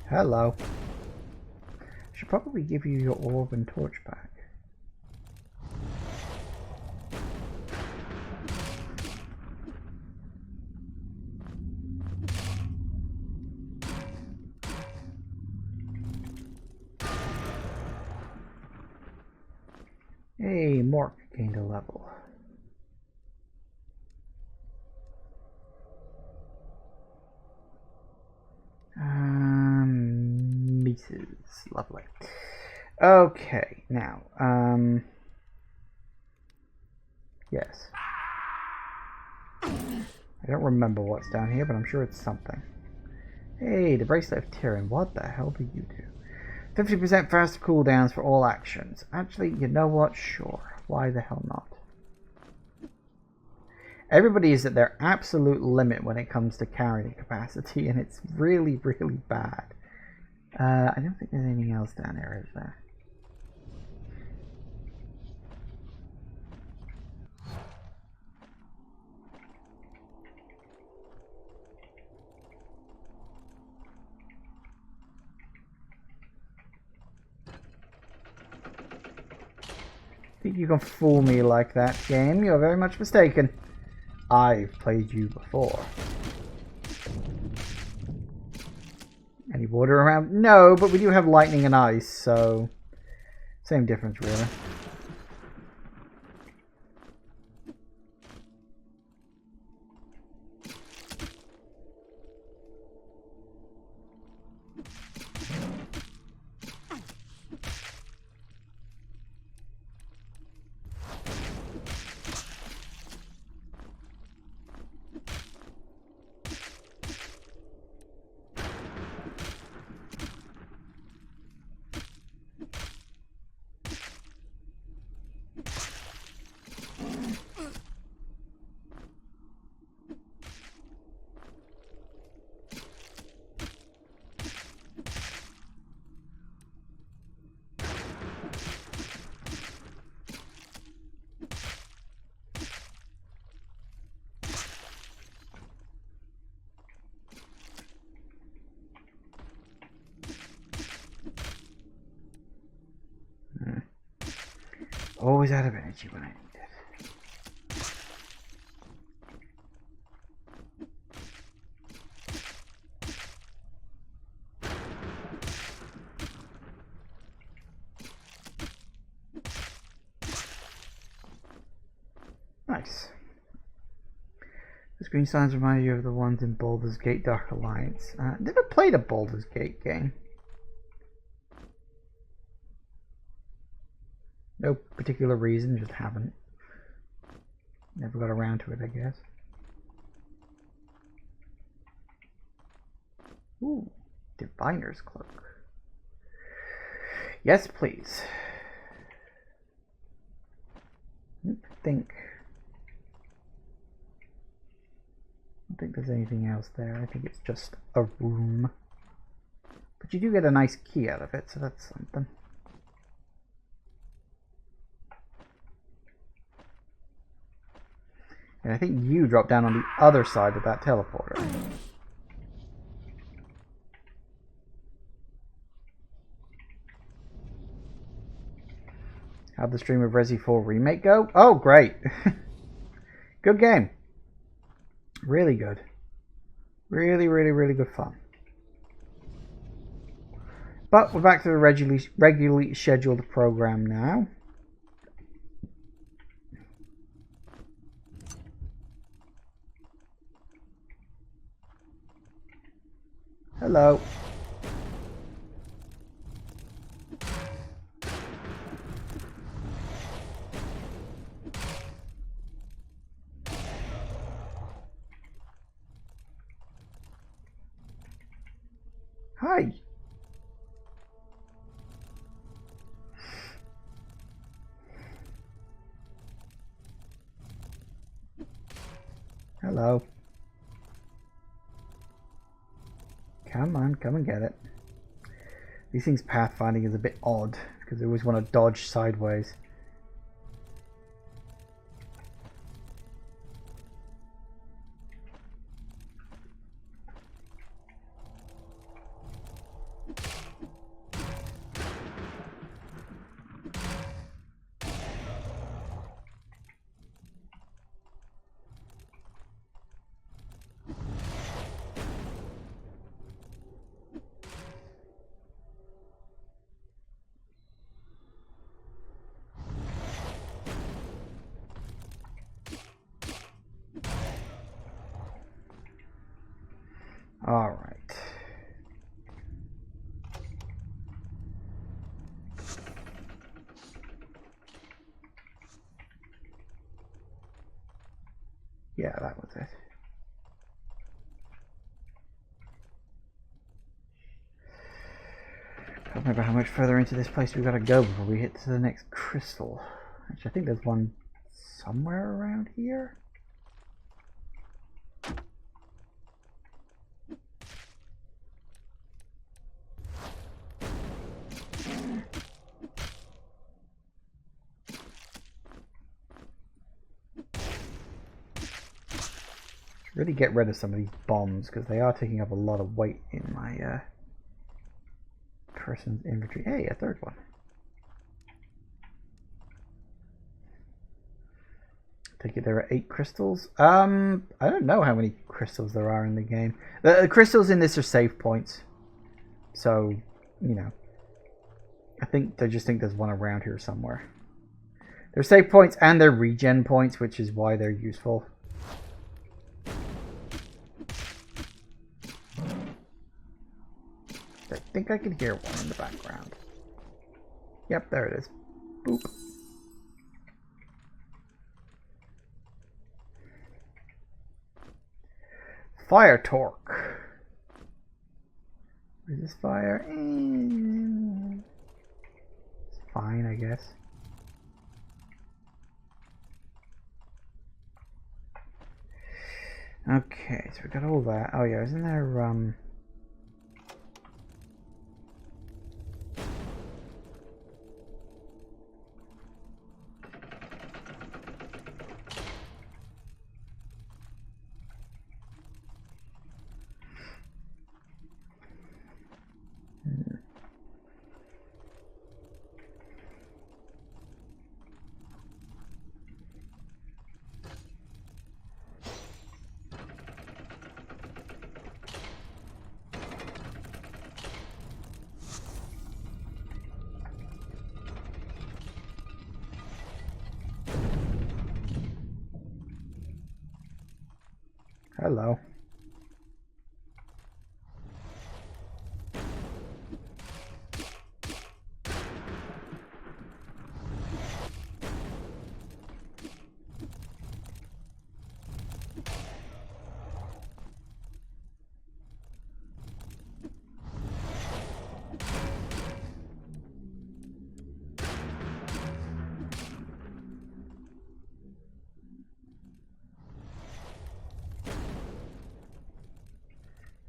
Hello. Should probably give you your orb and torch back. Hey, Mork gained a level. Meters. Lovely. Okay, now, yes. I don't remember what's down here, but I'm sure it's something. Hey, the bracelet of Tyrion. What the hell do you do? 50% faster cooldowns for all actions. Actually, you know what? Sure. Why the hell not? Everybody is at their absolute limit when it comes to carrying capacity, and it's really, really bad. I don't think there's anything else down there, is there? Think you can fool me like that, game? You're very much mistaken. I've played you before. Any water around? No, but we do have lightning and ice, so same difference really. Always out of energy when I need it. Nice. Those green signs remind you of the ones in Baldur's Gate Dark Alliance. Never played a Baldur's Gate game. No particular reason, just haven't. Never got around to it, I guess. Ooh, Diviner's Cloak. Yes, please. I don't think there's anything else there. I think it's just a room. But you do get a nice key out of it, so that's something. And I think you drop down on the other side of that teleporter. How'd the stream of Resi 4 Remake go? Oh, great. Good game. Really good. Really, really, really good fun. But we're back to the regularly scheduled program now. Hello. Hi. Hello. Come on, come and get it. These things pathfinding is a bit odd because they always want to dodge sideways. All right. Yeah, that was it. I don't remember how much further into this place we've got to go before we hit to the next crystal. Actually, I think there's one somewhere around here. Really get rid of some of these bombs because they are taking up a lot of weight in my person's inventory. Hey, a third one. Take it there are 8 crystals. I don't know how many crystals there are in the game. The crystals in this are save points, so you know. I just think there's one around here somewhere. They're save points and they're regen points, which is why they're useful. I think I can hear one in the background. Yep, there it is. Boop. Fire torque. Is this fire? It's fine, I guess. Okay, so we got all that. Oh yeah, isn't there hello.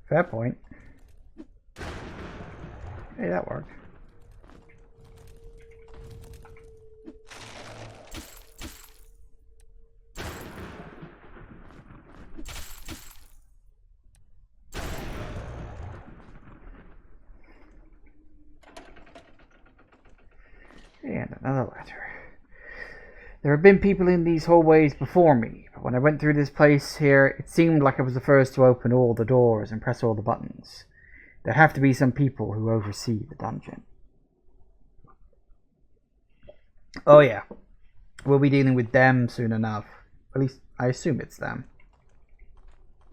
Fair point. Hey, that worked. And another letter. There have been people in these hallways before me, but when I went through this place here, it seemed like I was the first to open all the doors and press all the buttons. There have to be some people who oversee the dungeon. Oh yeah, we'll be dealing with them soon enough. At least, I assume it's them.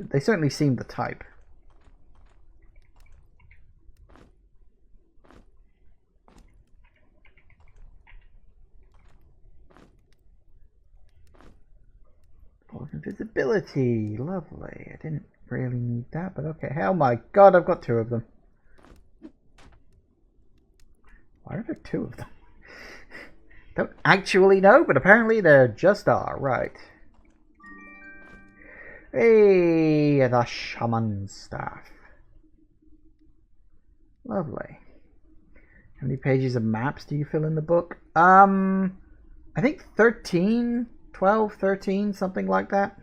They certainly seem the type. Invisibility, lovely. I didn't really need that, but okay. Oh my god, I've got 2 of them. Why are there 2 of them? Don't actually know, but apparently there just are, right. Hey, the shaman staff. Lovely. How many pages of maps do you fill in the book? I think 13, 12, 13, something like that.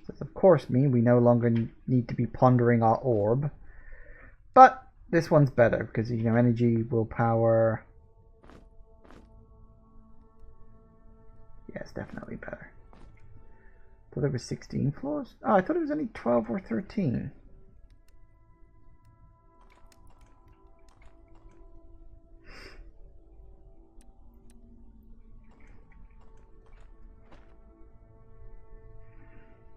Does of course mean we no longer need to be pondering our orb. But this one's better because, you know, energy, willpower. Yeah, it's definitely better. I thought there was 16 floors. Oh, I thought it was only 12 or 13.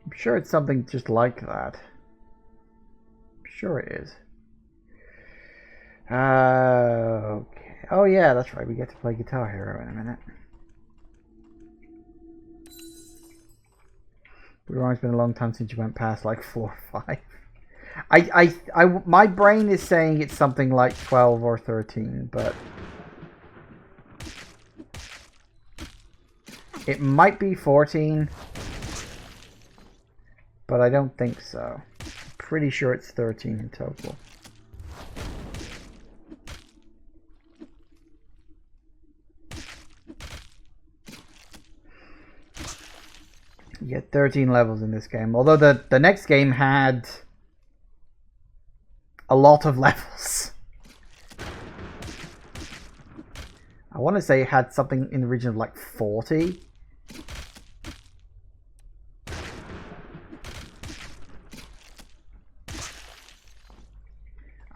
I'm sure it's something just like that. I'm sure it is. Okay. Oh yeah, that's right. We get to play Guitar Hero in a minute. It's been a long time since you went past like 4 or 5. My brain is saying it's something like 12 or 13, but it might be 14, but I don't think so. I'm pretty sure it's 13 in total. You get 13 levels in this game, although the next game had a lot of levels. I want to say it had something in the region of like 40.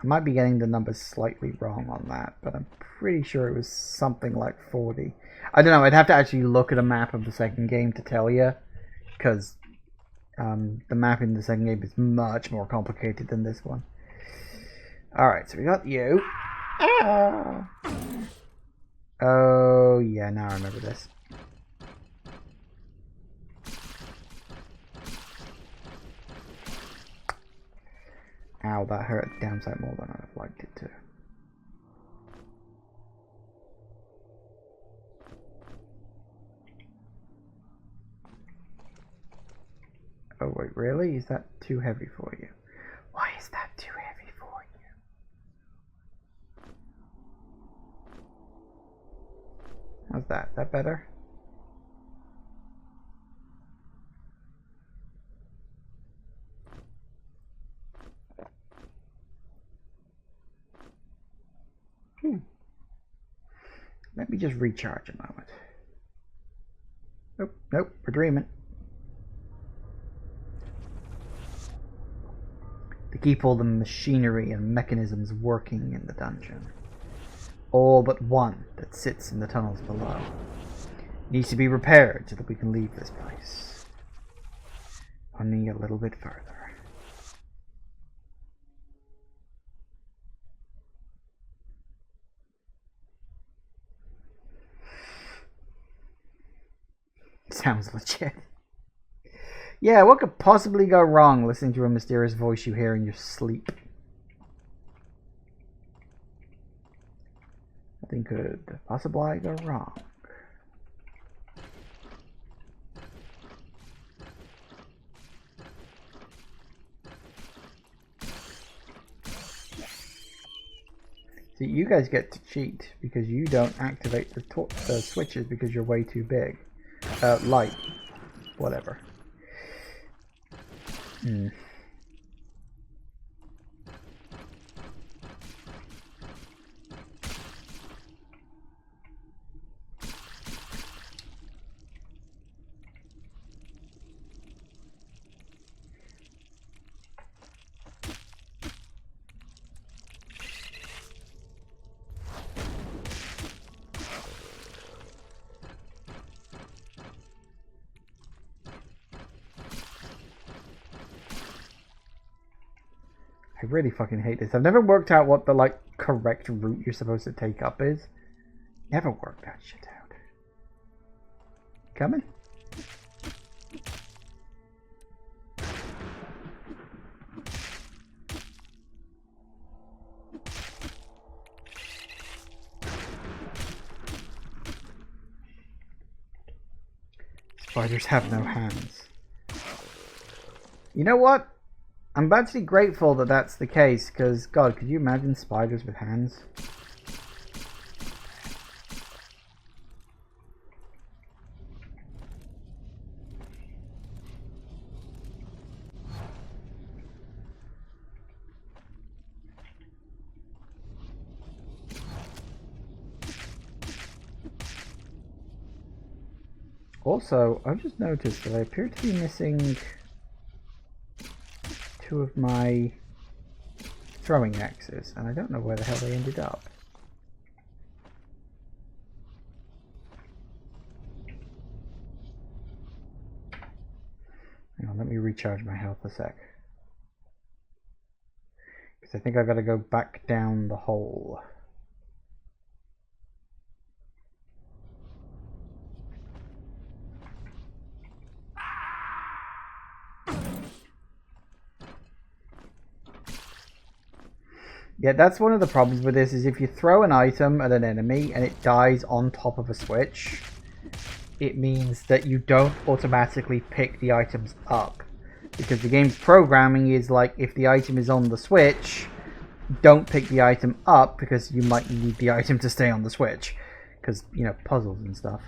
I might be getting the numbers slightly wrong on that, but I'm pretty sure it was something like 40. I don't know, I'd have to actually look at a map of the second game to tell you. Because the map in the second game is much more complicated than this one. Alright, so we got you. Ah. Oh, yeah, now I remember this. Ow, that hurt a damn sight more than I'd have liked it to. Oh wait, really? Is that too heavy for you? Why is that too heavy for you? How's that? Is that better? Let me just recharge a moment. Nope, nope, we're dreaming. To keep all the machinery and mechanisms working in the dungeon. All but one that sits in the tunnels below. Needs to be repaired so that we can leave this place. Only a little bit further. Sounds legit. Yeah, what could possibly go wrong listening to a mysterious voice you hear in your sleep? Nothing could possibly go wrong. See, you guys get to cheat because you don't activate the switches because you're way too big. Light. Whatever. I really fucking hate this. I've never worked out what the, like, correct route you're supposed to take up is. Never worked that shit out. Coming? Spiders have no hands. You know what? I'm actually grateful that that's the case, because, God, could you imagine spiders with hands? Also, I've just noticed that I appear to be missing two of my throwing axes, and I don't know where the hell they ended up. Hang on, let me recharge my health a sec. Because I think I've got to go back down the hole. Yeah, that's one of the problems with this, is if you throw an item at an enemy and it dies on top of a switch, it means that you don't automatically pick the items up. Because the game's programming is like, if the item is on the switch, don't pick the item up because you might need the item to stay on the switch. Because, you know, puzzles and stuff.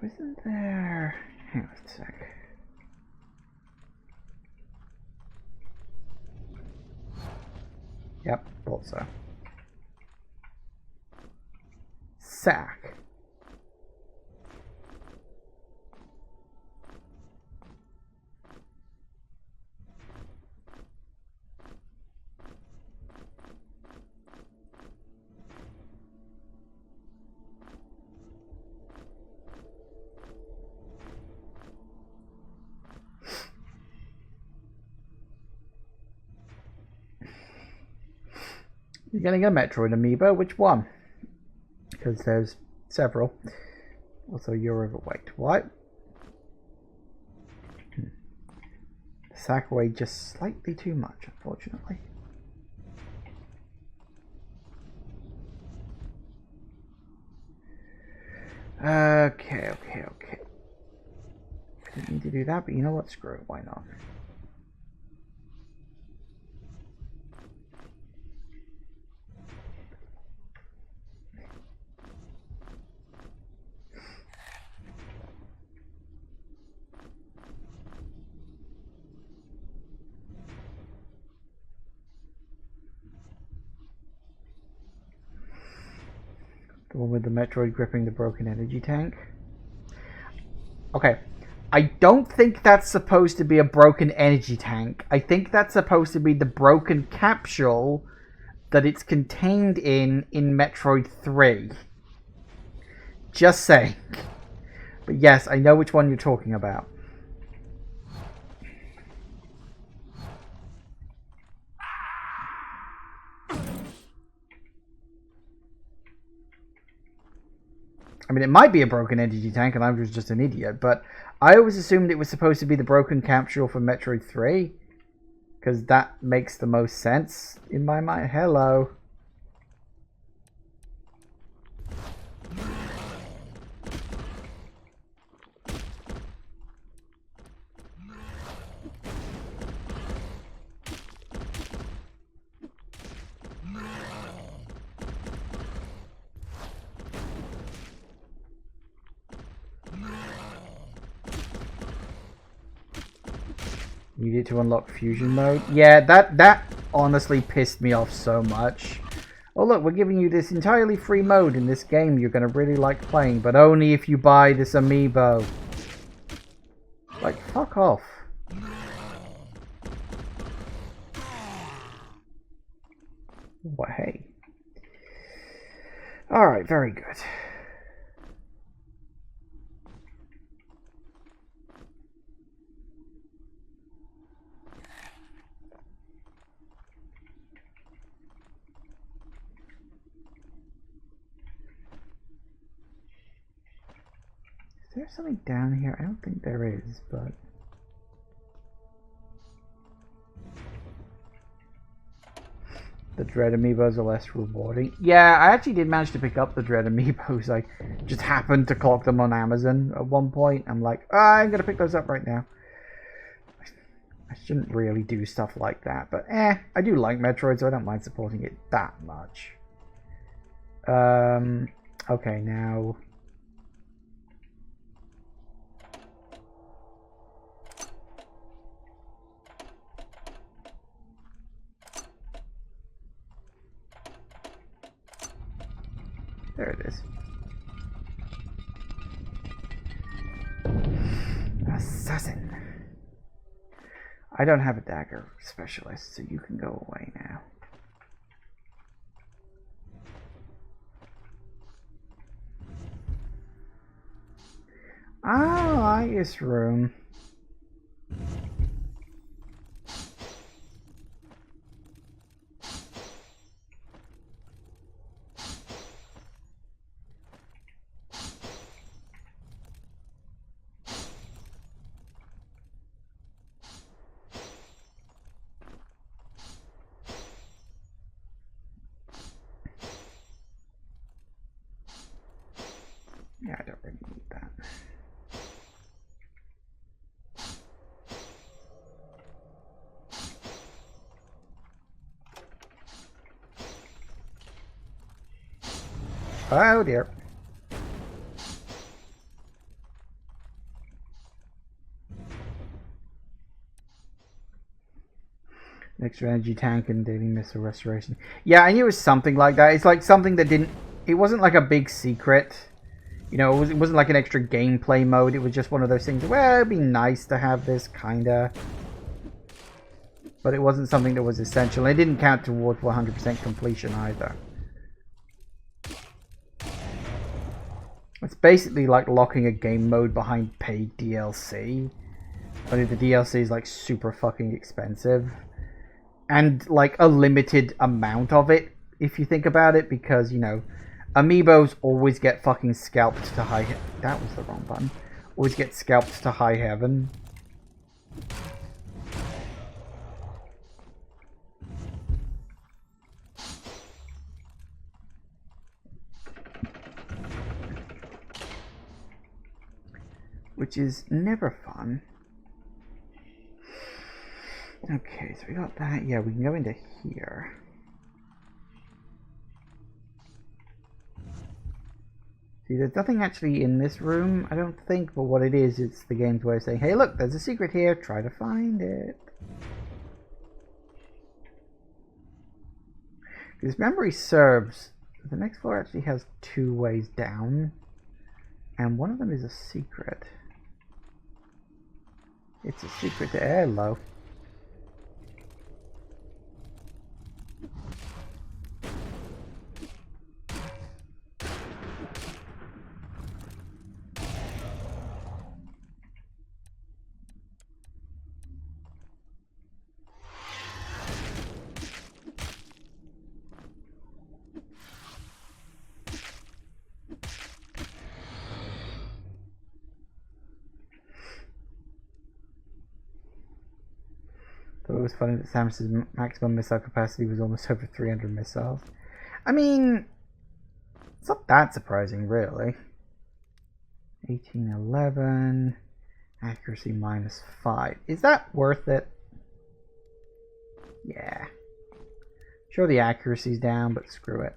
Isn't there... Hang on a sec. Yep, thought so. Sack. You're getting a Metroid amiibo? Which one? Because there's several. Also, you're overweight. What? The sack weighed just slightly too much, unfortunately. Okay. I didn't need to do that, but you know what? Screw it. Why not? The one with the Metroid gripping the broken energy tank. Okay, I don't think that's supposed to be a broken energy tank. I think that's supposed to be the broken capsule that it's contained in Metroid 3. Just saying. But yes, I know which one you're talking about. I mean, it might be a broken energy tank and I was just an idiot, but I always assumed it was supposed to be the broken capsule from Metroid 3. Because that makes the most sense in my mind. Hello. Needed to unlock fusion mode. Yeah, that honestly pissed me off so much. Oh look, we're giving you this entirely free mode in this game you're gonna really like playing, but only if you buy this amiibo. Like, fuck off. What, hey. Alright, very good. Is there something down here? I don't think there is, but... The Dread Amiibos are less rewarding. Yeah, I actually did manage to pick up the Dread Amiibos. I just happened to clock them on Amazon at one point. I'm like, oh, I'm going to pick those up right now. I shouldn't really do stuff like that, but I do like Metroid, so I don't mind supporting it that much. Okay, now... There it is. Assassin. I don't have a dagger specialist, so you can go away now. I like this room. Yeah, I don't really need that. Oh dear. Extra energy tank and daily missile restoration. Yeah, I knew it was something like that. It's like something that didn't... It wasn't like a big secret. You know, it wasn't like an extra gameplay mode. It was just one of those things, well, it'd be nice to have this, kinda. But it wasn't something that was essential. It didn't count towards 100% completion either. It's basically like locking a game mode behind paid DLC. Only the DLC is like super fucking expensive. And like a limited amount of it, if you think about it, because, you know, Amiibos always get fucking scalped to high... That was the wrong button. Always get scalped to high heaven. Which is never fun. Okay, so we got that. Yeah, we can go into here. See, there's nothing actually in this room, I don't think, but what it is, it's the game's way of saying, hey look, there's a secret here, try to find it. Because memory serves, the next floor actually has 2 ways down, and one of them is a secret. It's a secret to hello. Thought it was funny that Samus's maximum missile capacity was almost over 300 missiles. I mean, it's not that surprising, really. 1811, accuracy -5. Is that worth it? Yeah. Sure, the accuracy's down, but screw it.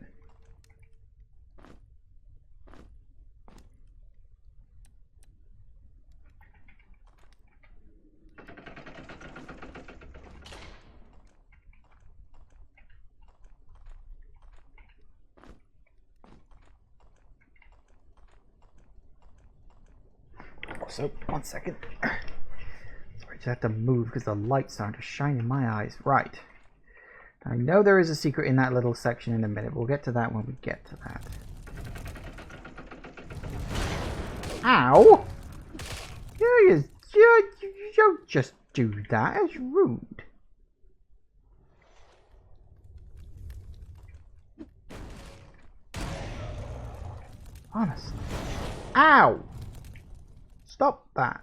So, 1 second. Sorry, just have to move because the light's starting to shine in my eyes. Right. I know there is a secret in that little section in a minute. We'll get to that when we get to that. Ow! You don't just do that. It's rude. Honestly. Ow! Stop that.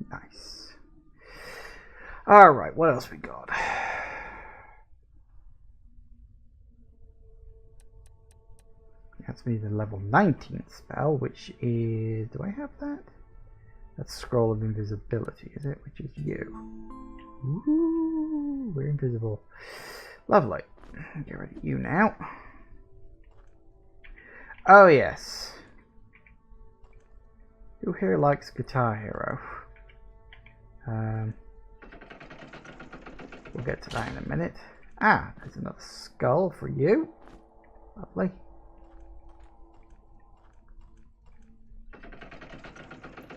Nice. Alright, what else we got? That's me the level 19 spell, which is... Do I have that? That's Scroll of Invisibility, is it? Which is you. Ooh, we're invisible. Lovely. Get rid of you now. Oh, yes. Who here likes Guitar Hero? We'll get to that in a minute. Ah, there's another skull for you. Lovely.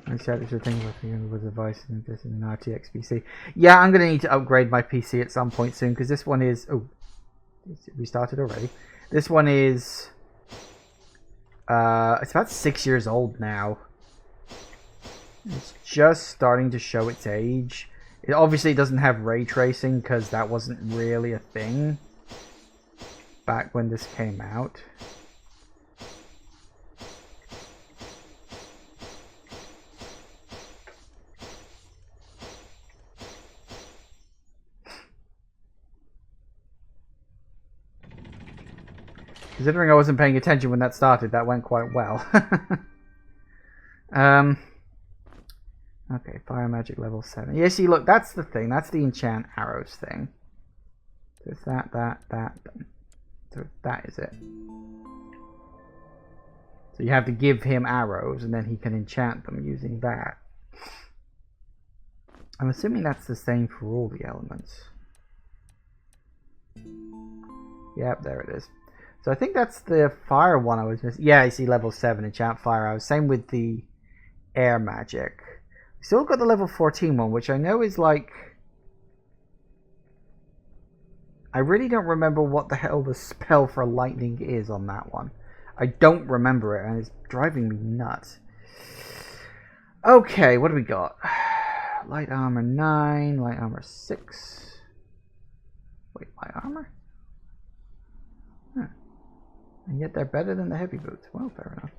I said it's a thing with device and this in an RTX PC. Yeah, I'm going to need to upgrade my PC at some point soon because this one is... Oh, we started already. This one is... it's about 6 years old now. It's just starting to show its age. It obviously doesn't have ray tracing because that wasn't really a thing back when this came out. Considering I wasn't paying attention when that started, that went quite well. Okay, fire magic level 7. Yeah, see, look, that's the thing. That's the enchant arrows thing. So it's that. So that is it. So you have to give him arrows, and then he can enchant them using that. I'm assuming that's the same for all the elements. Yep, there it is. So I think that's the fire one I was missing. Yeah, I see level 7 enchant fire arrows. Same with the air magic. Still got the level 14 one, which I know is like... I really don't remember what the hell the spell for lightning is on that one. I don't remember it, and it's driving me nuts. Okay, what do we got? Light armor 9, light armor 6. Wait, light armor? Huh. And yet they're better than the heavy boots. Well, fair enough.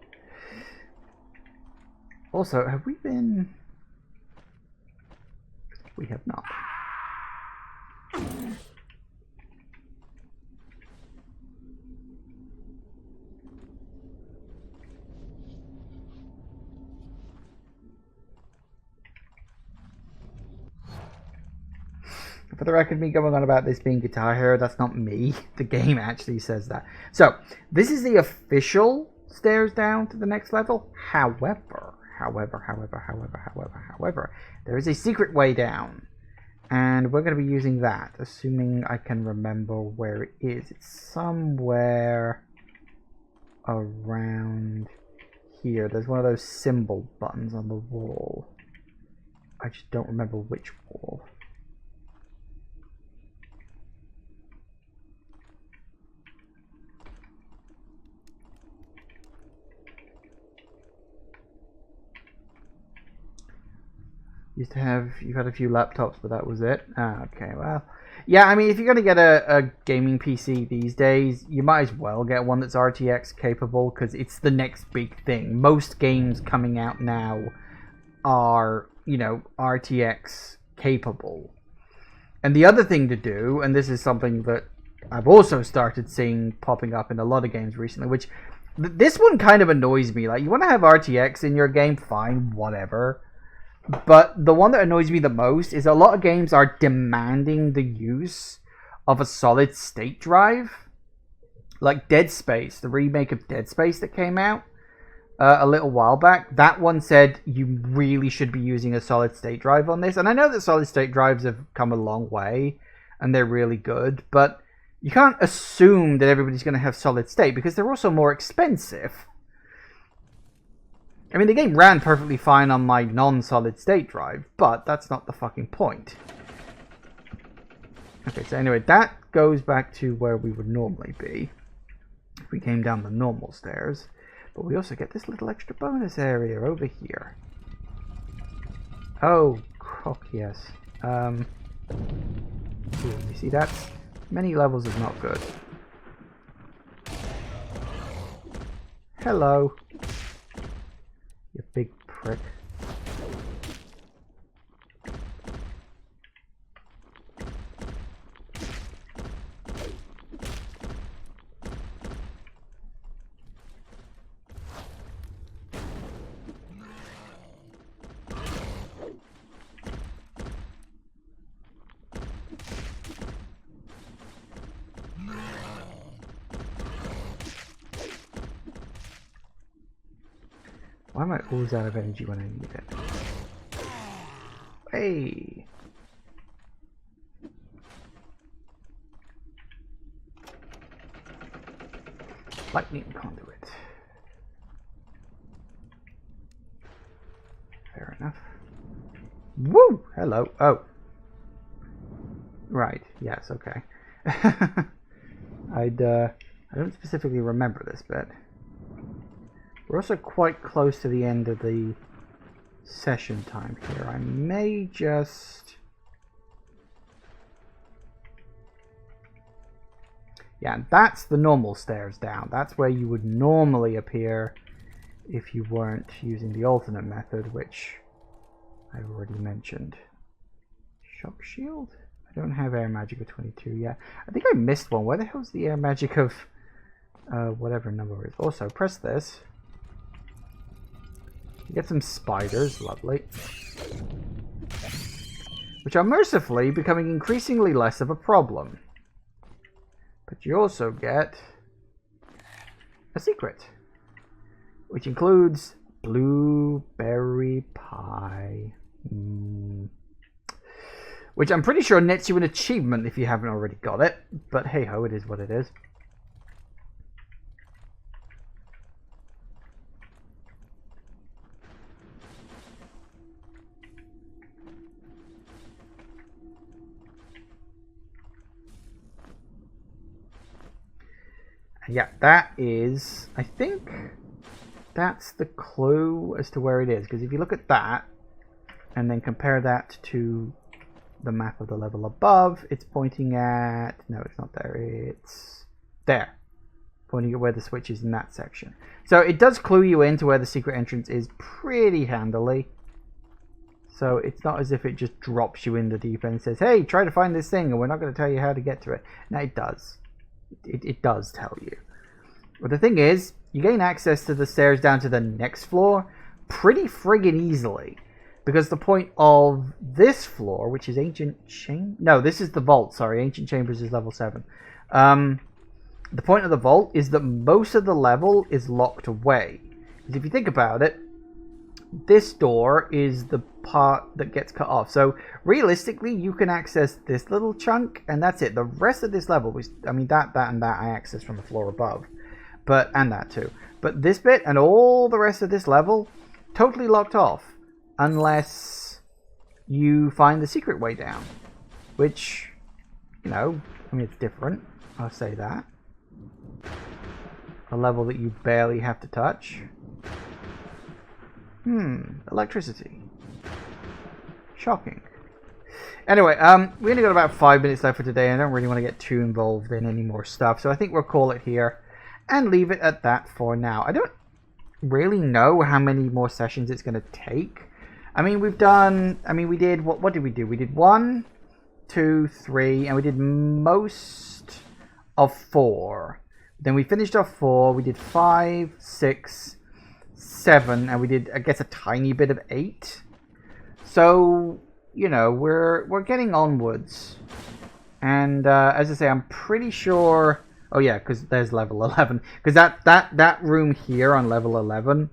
Also, have we been... We have not. for the record, me going on about this being Guitar Hero, that's not me. The game actually says that. So, this is the official stairs down to the next level. However, there is a secret way down. And we're going to be using that, assuming I can remember where it is. It's somewhere around here. There's one of those symbol buttons on the wall. I just don't remember which wall. You've had a few laptops, but that was it. Okay, well, yeah. I mean, if you're gonna get a gaming PC these days, you might as well get one that's RTX capable because it's the next big thing. Most games coming out now are, you know, RTX capable. And the other thing to do, and this is something that I've also started seeing popping up in a lot of games recently, which this one kind of annoys me. Like, you want to have RTX in your game, fine, whatever. But the one that annoys me the most is a lot of games are demanding the use of a solid state drive. Like Dead Space, the remake of Dead Space that came out a little while back. That one said you really should be using a solid state drive on this. And I know that solid state drives have come a long way and they're really good. But you can't assume that everybody's going to have solid state because they're also more expensive. I mean, the game ran perfectly fine on my non-solid state drive, but that's not the fucking point. Okay, so anyway, that goes back to where we would normally be if we came down the normal stairs. But we also get this little extra bonus area over here. Oh, cock, yes. Ooh, you see, that's many levels is not good. Hello. You big prick. Why am I always out of energy when I need it? Hey! Lightning conduit. Fair enough. Woo! Hello. Oh. Right. Yes, okay. I don't specifically remember this bit. We're also quite close to the end of the session time here. I may just... Yeah, that's the normal stairs down. That's where you would normally appear if you weren't using the alternate method, which I've already mentioned. Shock shield? I don't have air magic of 22 yet. I think I missed one. Where the hell's the air magic of whatever number it is? Also, press this. You get some spiders, lovely. Which are mercifully becoming increasingly less of a problem. But you also get a secret. Which includes blueberry pie. Which I'm pretty sure nets you an achievement if you haven't already got it. But hey ho, it is what it is. Yeah, that is, I think that's the clue as to where it is. Because if you look at that, and then compare that to the map of the level above, it's pointing at, no, it's not there, it's there. Pointing at where the switch is in that section. So it does clue you into where the secret entrance is pretty handily. So it's not as if it just drops you in the deep end and says, hey, try to find this thing, and we're not going to tell you how to get to it. No, it does. It does tell you. But the thing is, you gain access to the stairs down to the next floor pretty friggin' easily. Because the point of this floor, which is ancient chamber... No, this is the vault, sorry. Ancient chambers is level 7. The point of the vault is that most of the level is locked away. Because if you think about it, this door is the part that gets cut off. So realistically, you can access this little chunk, and that's it. The rest of this level, which, I mean, that and that I access from the floor above. And that too. But this bit and all the rest of this level, totally locked off. Unless you find the secret way down. Which, you know, I mean, it's different. I'll say that. A level that you barely have to touch. Electricity. Shocking. Anyway, we only got about 5 minutes left for today. I don't really want to get too involved in any more stuff. So I think we'll call it here and leave it at that for now. I don't really know how many more sessions it's going to take. I mean, we've done... I mean, we did... What did we do? We did 1, 2, 3, and we did most of 4. Then we finished off 4. We did 5, 6, 7, and we did, I guess, a tiny bit of 8. So, you know, we're getting onwards. And as I say, I'm pretty sure... Oh yeah, because there's level 11. Because that room here on level 11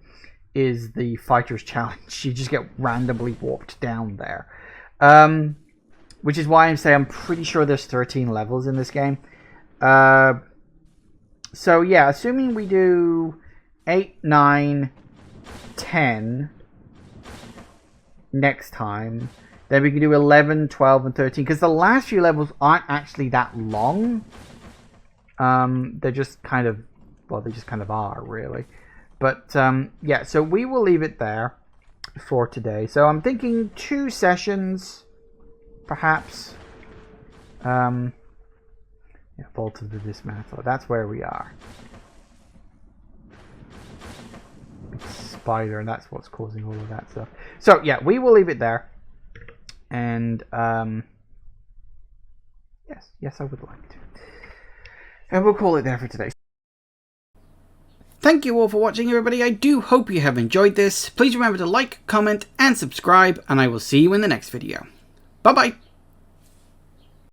is the fighter's challenge. You just get randomly warped down there. Which is why I'm saying I'm pretty sure there's 13 levels in this game. So yeah, assuming we do 8, 9, 10 next time, then we can do 11, 12, and 13. Because the last few levels aren't actually that long. They're just kind of, well, they just kind of are, really. But, yeah, so we will leave it there for today. So I'm thinking 2 sessions, perhaps. Yeah, Vault of the Dismantle. That's where we are. Big spider, and that's what's causing all of that stuff. So, yeah, we will leave it there. And, yes, I would like to. And we'll call it there for today. Thank you all for watching, everybody. I do hope you have enjoyed this. Please remember to like, comment, and subscribe, and I will see you in the next video. Bye-bye.